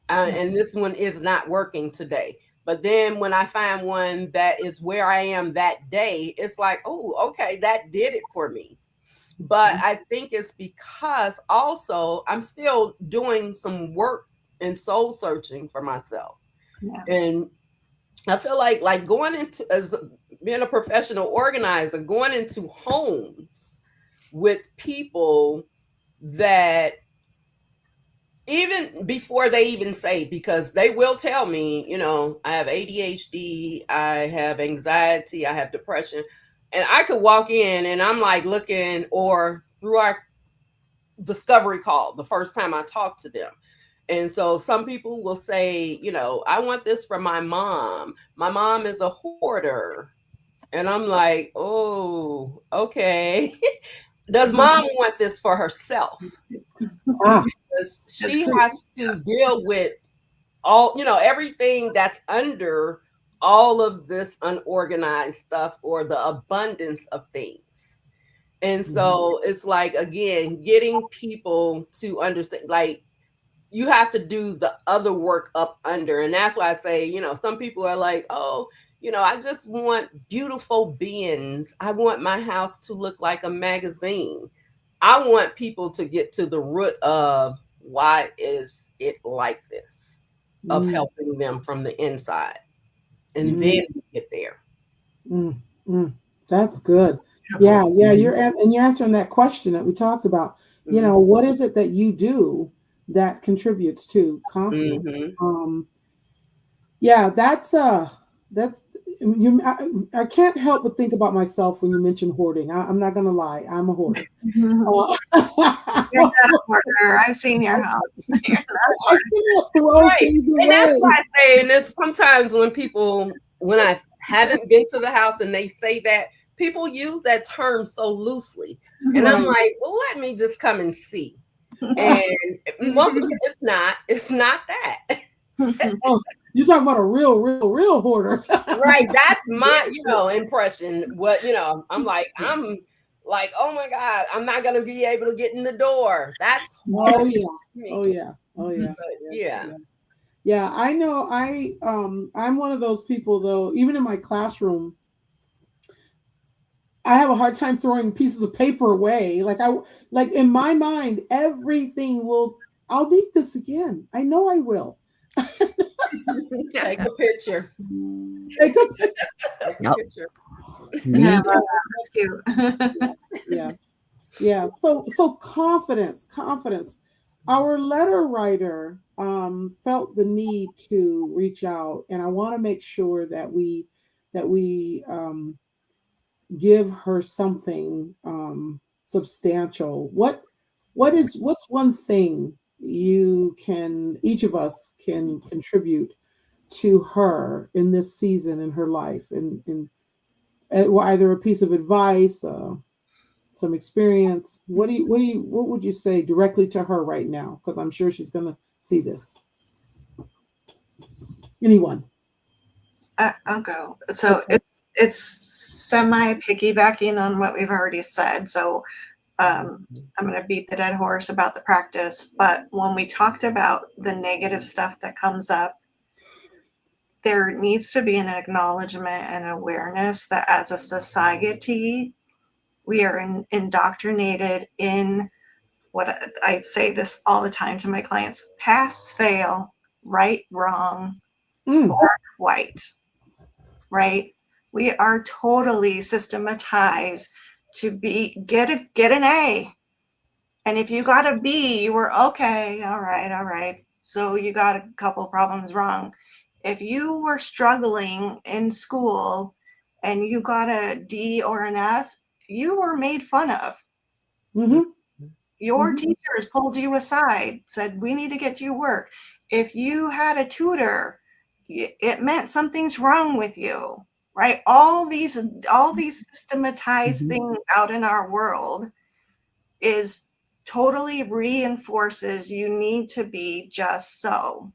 And this one is not working today. But then when I find one that is where I am that day, it's like, oh, okay, that did it for me. But I think it's because also I'm still doing some work and soul searching for myself. Yeah. And I feel like going into, as being a professional organizer, going into homes with people that, even before they even say, because they will tell me, I have ADHD, I have anxiety, I have depression, and I could walk in and I'm like looking, or through our discovery call the first time I talked to them. And so some people will say, I want this for my mom. My mom is a hoarder. And I'm like, oh, okay. Does mom want this for herself? Because she has to deal with all, everything that's under all of this unorganized stuff or the abundance of things. And so it's like, again, getting people to understand, like, you have to do the other work up under. And that's why I say, some people are like, oh, I just want beautiful beings. I want my house to look like a magazine. I want people to get to the root of why is it like this, of helping them from the inside. And then we get there. That's good. Yeah, you're answering that question that we talked about. What is it that you do that contributes to confidence? Yeah, that's you. I can't help but think about myself when you mention hoarding. I'm not gonna lie, I'm a hoarder. You're not a hoarder. I've seen your house. You're I can't throw things away. And that's why I say, and there's sometimes when I haven't been to the house and they say that, people use that term so loosely. And I'm like, well, let me just come and see. And most of it, it's not that. Oh, you're talking about a real hoarder. Right. That's my, impression. What, I'm like, oh my God, I'm not going to be able to get in the door. That's hard. Oh yeah. Yeah, I know. I'm one of those people, though. Even in my classroom, I have a hard time throwing pieces of paper away. Like in my mind, everything will. I'll need this again. I know I will. Take a picture. Take a picture. Take a picture. That's cute. Yeah. So confidence. Our letter writer felt the need to reach out, and I want to make sure that we give her something substantial. What's one thing each of us can contribute to her in this season in her life, and either a piece of advice, some experience. What would you say directly to her right now? Because I'm sure she's going to see this. Anyone? I'll go. So it's semi piggybacking on what we've already said. So I'm going to beat the dead horse about the practice. But when we talked about the negative stuff that comes up, there needs to be an acknowledgement and awareness that as a society, we are indoctrinated in what I say this all the time to my clients: pass, fail, right, wrong, black, white, right? We are totally systematized to get an A. And if you got a B, you were okay, all right. So you got a couple problems wrong. If you were struggling in school and you got a D or an F, you were made fun of. Your teachers pulled you aside, said, we need to get you work. If you had a tutor, it meant something's wrong with you, right? All these systematized things out in our world is totally reinforces you need to be just so,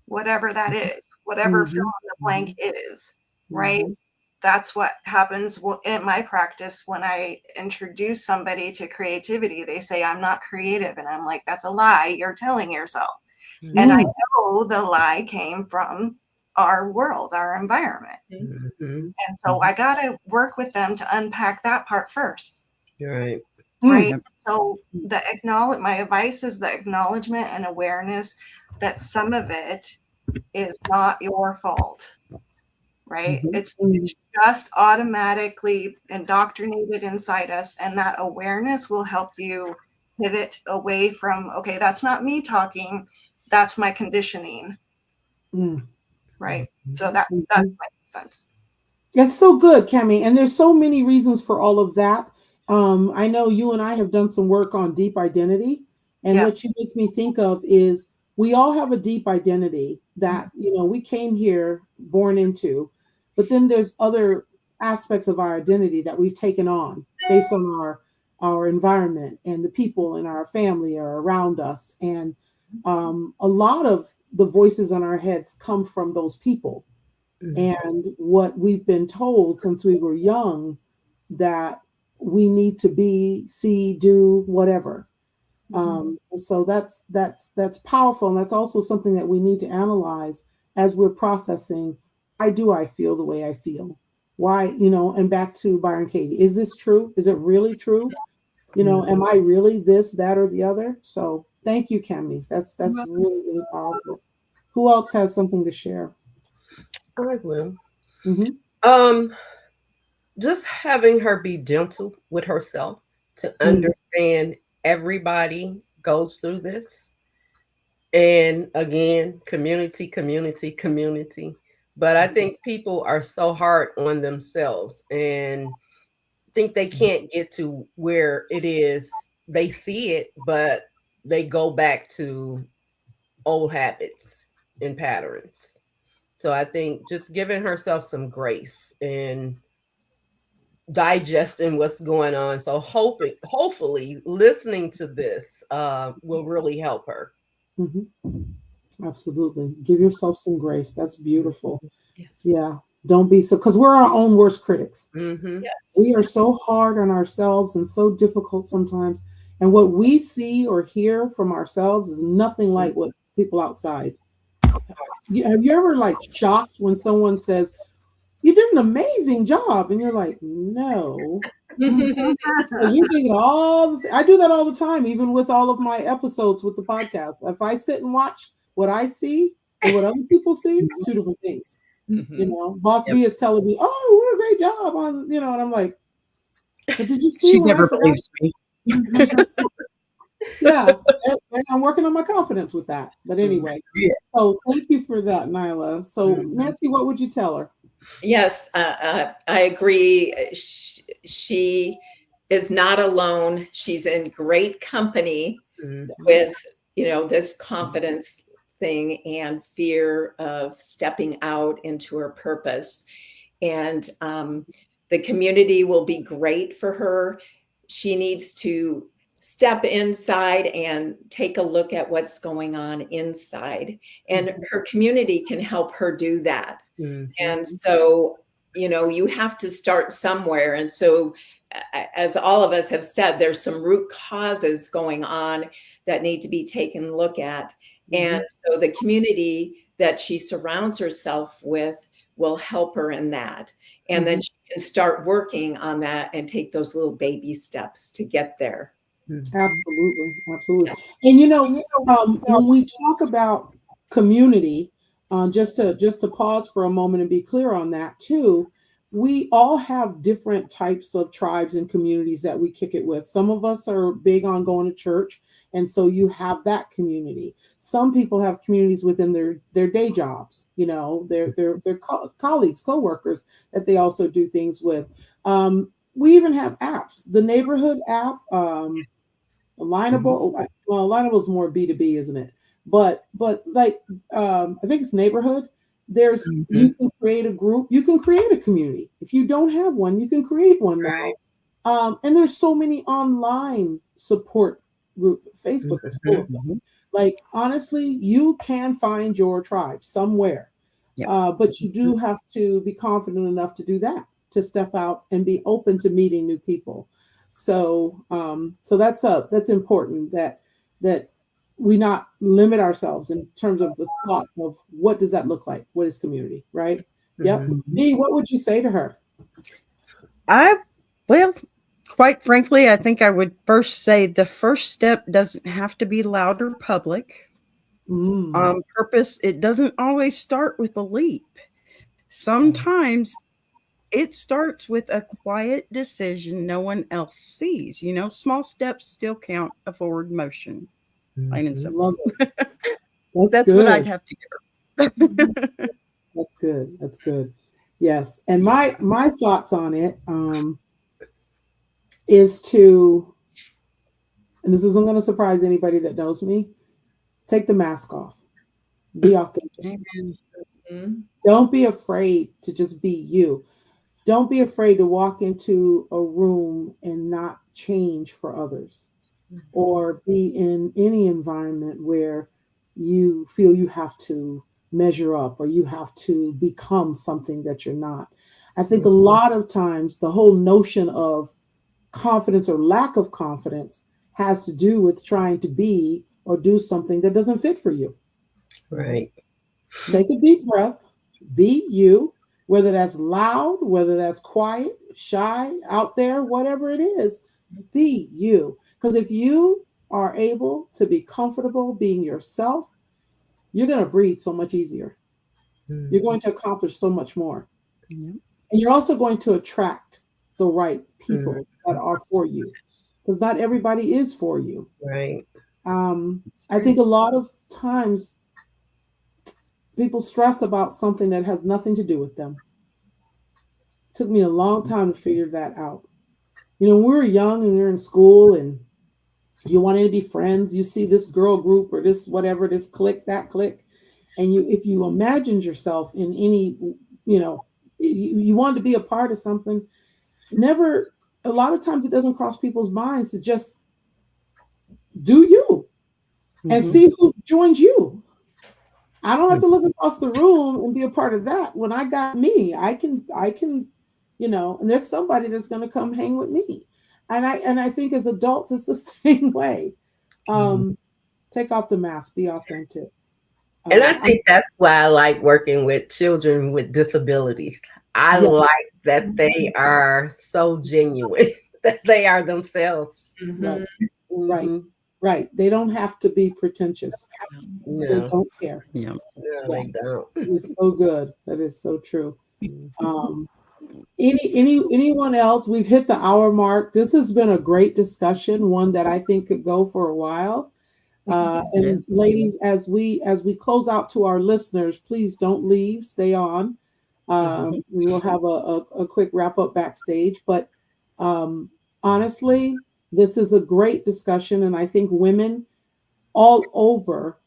whatever that is, whatever fill in the blank is, right? That's what happens in my practice when I introduce somebody to creativity. They say, I'm not creative. And I'm like, that's a lie you're telling yourself. And I know the lie came from our world, our environment. And so I got to work with them to unpack that part first. Right. Right. So my advice is the acknowledgement and awareness that some of it is not your fault. Right. It's just automatically indoctrinated inside us. And that awareness will help you pivot away from, okay, that's not me talking. That's my conditioning. Right. So that makes sense. It's so good, Cami. And there's so many reasons for all of that. I know you and I have done some work on deep identity. And what you make me think of is we all have a deep identity that, we came here born into, but then there's other aspects of our identity that we've taken on based on our environment and the people in our family are around us. And a lot of the voices in our heads come from those people. And what we've been told since we were young, that we need to be, see, do, whatever. So that's powerful. And that's also something that we need to analyze as we're processing. Why do I feel the way I feel? Why, and back to Byron Katie, is this true? Is it really true? Am I really this, that, or the other? So thank you, Cami. That's really, really powerful. Who else has something to share? I will. Just having her be gentle with herself to understand everybody goes through this. And again, community. But I think people are so hard on themselves and think they can't get to where it is. They see it, but they go back to old habits and patterns. So I think just giving herself some grace and digesting what's going on. So hopefully listening to this will really help her. Absolutely. Give yourself some grace. That's beautiful. Yeah. Don't be so, because we're our own worst critics. We are so hard on ourselves and so difficult sometimes. And what we see or hear from ourselves is nothing like what people outside. Have you ever shocked when someone says, you did an amazing job? And you're like, no. You're thinking I do that all the time, even with all of my episodes with the podcast. If I sit and watch what I see and what other people see, it's two different things. Boss B is telling me, oh, what a great job on, and I'm like, but did you see? She never believes me. Yeah, and I'm working on my confidence with that. But anyway, so thank you for that, Nyla. So Nancy, what would you tell her? Yes, I agree. She is not alone. She's in great company with, this confidence thing and fear of stepping out into her purpose. And the community will be great for her. She needs to step inside and take a look at what's going on inside. And her community can help her do that. And so, you have to start somewhere. And so, as all of us have said, there's some root causes going on that need to be taken a look at. And so the community that she surrounds herself with will help her in that. And then she can start working on that and take those little baby steps to get there. Absolutely, absolutely. And when we talk about community, just to pause for a moment and be clear on that too, we all have different types of tribes and communities that we kick it with. Some of us are big on going to church, and so you have that community. Some people have communities within their day jobs, their colleagues, co-workers that they also do things with. We even have apps, the neighborhood app, Alignable. Well, Alignable is more B2B, isn't it? But like I think it's neighborhood. There's you can create a group, you can create a community. If you don't have one, you can create one now. And there's so many online support group. Facebook is full of them. Like honestly, you can find your tribe somewhere. But you do have to be confident enough to do that, to step out and be open to meeting new people. So that's important that we not limit ourselves in terms of the thought of what does that look like? What is community, right? Yep. Dee, what would you say to her? Well, quite frankly, I think I would first say the first step doesn't have to be loud or public. Purpose, it doesn't always start with a leap. Sometimes it starts with a quiet decision no one else sees. Small steps still count a forward motion. Plain and simple. That's what I'd have to give her. That's good. Yes. And my thoughts on it is to, and this isn't going to surprise anybody that knows me, take the mask off. Be authentic. Don't be afraid to just be you. Don't be afraid to walk into a room and not change for others, or be in any environment where you feel you have to measure up or you have to become something that you're not. I think a lot of times the whole notion of confidence or lack of confidence has to do with trying to be or do something that doesn't fit for you. Right. Take a deep breath, be you. Whether that's loud, whether that's quiet, shy, out there, whatever it is, be you. Because if you are able to be comfortable being yourself, you're going to breathe so much easier. You're going to accomplish so much more. And you're also going to attract the right people that are for you. Because not everybody is for you. Right. I think a lot of times people stress about something that has nothing to do with them. It took me a long time to figure that out. When we were young and we were in school and you wanted to be friends, you see this girl group or this whatever, this clique, that clique. And if you imagined yourself in any, you wanted to be a part of something, a lot of times it doesn't cross people's minds to just do you and see who joins you. I don't have to look across the room and be a part of that. When I got me, I can, and there's somebody that's going to come hang with me. And I think as adults, it's the same way. Take off the mask, be authentic. And I think that's why I like working with children with disabilities. I like that they are so genuine, that they are themselves. Right. They don't have to be pretentious. No. They don't care. No, they don't. It's so good. That is so true. Anyone else? We've hit the hour mark. This has been a great discussion, one that I think could go for a while. And ladies, as we close out to our listeners, please don't leave. Stay on. We will have a quick wrap up backstage. But honestly, this is a great discussion, and I think women all over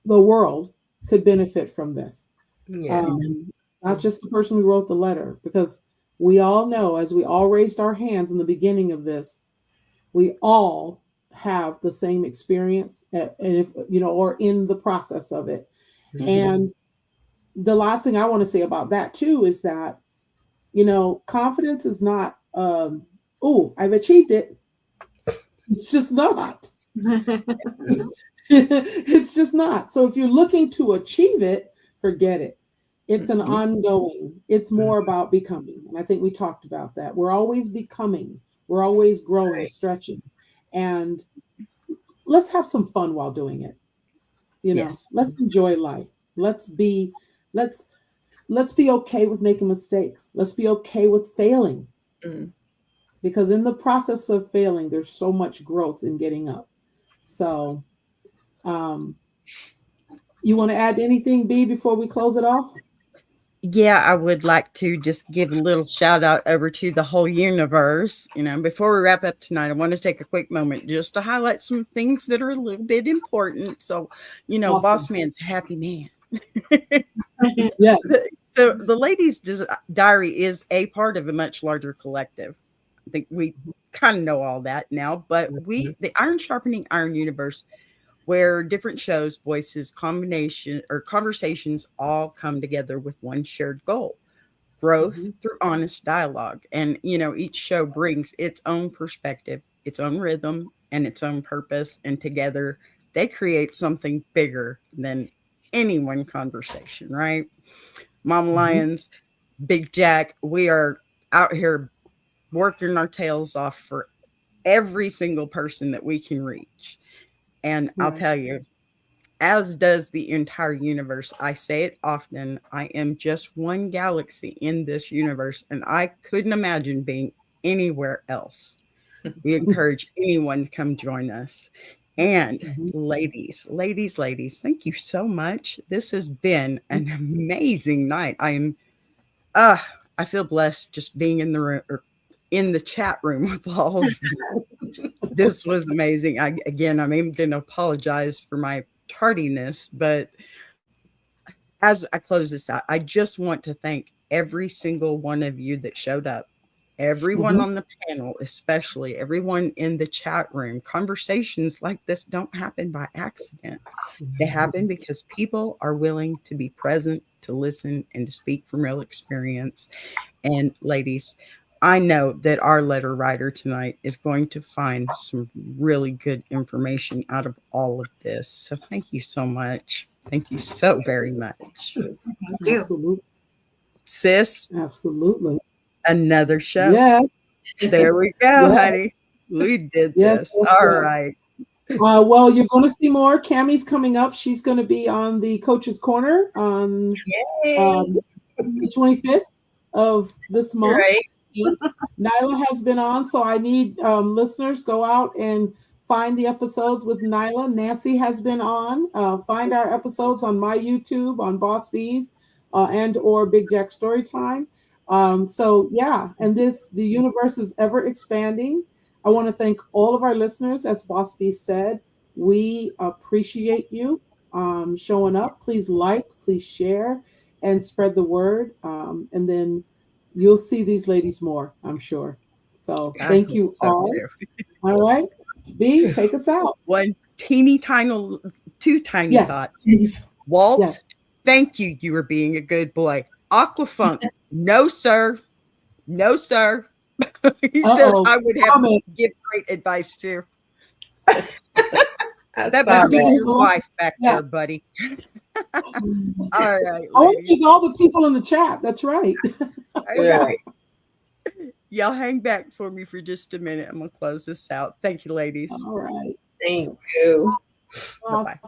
the world could benefit from this. Not just the person who wrote the letter, because we all know, as we all raised our hands in the beginning of this, we all have the same experience, and if or in the process of it. And the last thing I want to say about that too is that confidence is not I've achieved it. It's just not. It's just not. So if you're looking to achieve it, forget it. It's an Mhm. ongoing, it's more about becoming. And I think we talked about that. We're always becoming, we're always growing, Right. stretching. And let's have some fun while doing it. You know, Yes. let's enjoy life. Let's be, let's let's be okay with making mistakes. Let's be okay with failing. Mm. Because in the process of failing, there's so much growth in getting up. So, um, you want to add anything, B, before we close it off? Yeah, I would like to just give a little shout out over to the whole universe. Before we wrap up tonight, I want to take a quick moment just to highlight some things that are a little bit important. So, Awesome. Boss Man's a happy man. Yes. So, the Ladies' Diary is a part of a much larger collective. I think we kind of know all that now, but the Iron Sharpening Iron universe, where different shows, voices, combination, or conversations all come together with one shared goal: growth through honest dialogue. And, each show brings its own perspective, its own rhythm, and its own purpose. And together they create something bigger than any one conversation, right? Mama Lions, Big Jack, we are out here working our tails off for every single person that we can reach. And I'll Right. tell you, as does the entire universe. I say it often. I am just one galaxy in this universe, and I couldn't imagine being anywhere else. We encourage anyone to come join us. And Mhm. ladies, thank you so much. This has been an amazing night. Uh, I feel blessed just being in the room, or in the chat room with all of you. This was amazing. I'm even going to apologize for my tardiness, but as I close this out, I just want to thank every single one of you that showed up, everyone Mhm. on the panel, especially everyone in the chat room. Conversations like this don't happen by accident. They happen because people are willing to be present, to listen, and to speak from real experience. And ladies, I know that our letter writer tonight is going to find some really good information out of all of this. So thank you so much. Thank you so very much. Thank you. Absolutely. Sis, Absolutely. another show. Yes. There we go, honey. Yes. We did Yes. this. Yes. All Yes. right. Well, you're going to see more. Cammie's coming up. She's going to be on the Coach's Corner on Yay. the 25th of this month. Right. Nyla has been on, so I need listeners go out and find the episodes with Nyla. Nancy has been on. Find our episodes on my YouTube, on Boss Bees, and or Big Jack Storytime. So yeah, and the universe is ever expanding. I want to thank all of our listeners. As Boss Bee said, we appreciate you showing up. Please like, please share, and spread the word. And then you'll see these ladies more, I'm sure. So I thank hope you so all. too. All right. B, take us out. One two tiny Yes. thoughts. Walt, Yes. thank you. You were being a good boy. Aquafunk, no, sir. No, sir. He says Uh-oh. I would have Comment. give great advice too. I That saw better be Okay, that. your well, wife back yeah. there, buddy. All right, I want to ladies. thank all the people in the chat. That's right. I Forgot. know. Y'all hang back for me for just a minute. I'm going to close this out. Thank you, ladies. All right. Thank you. Bye-bye.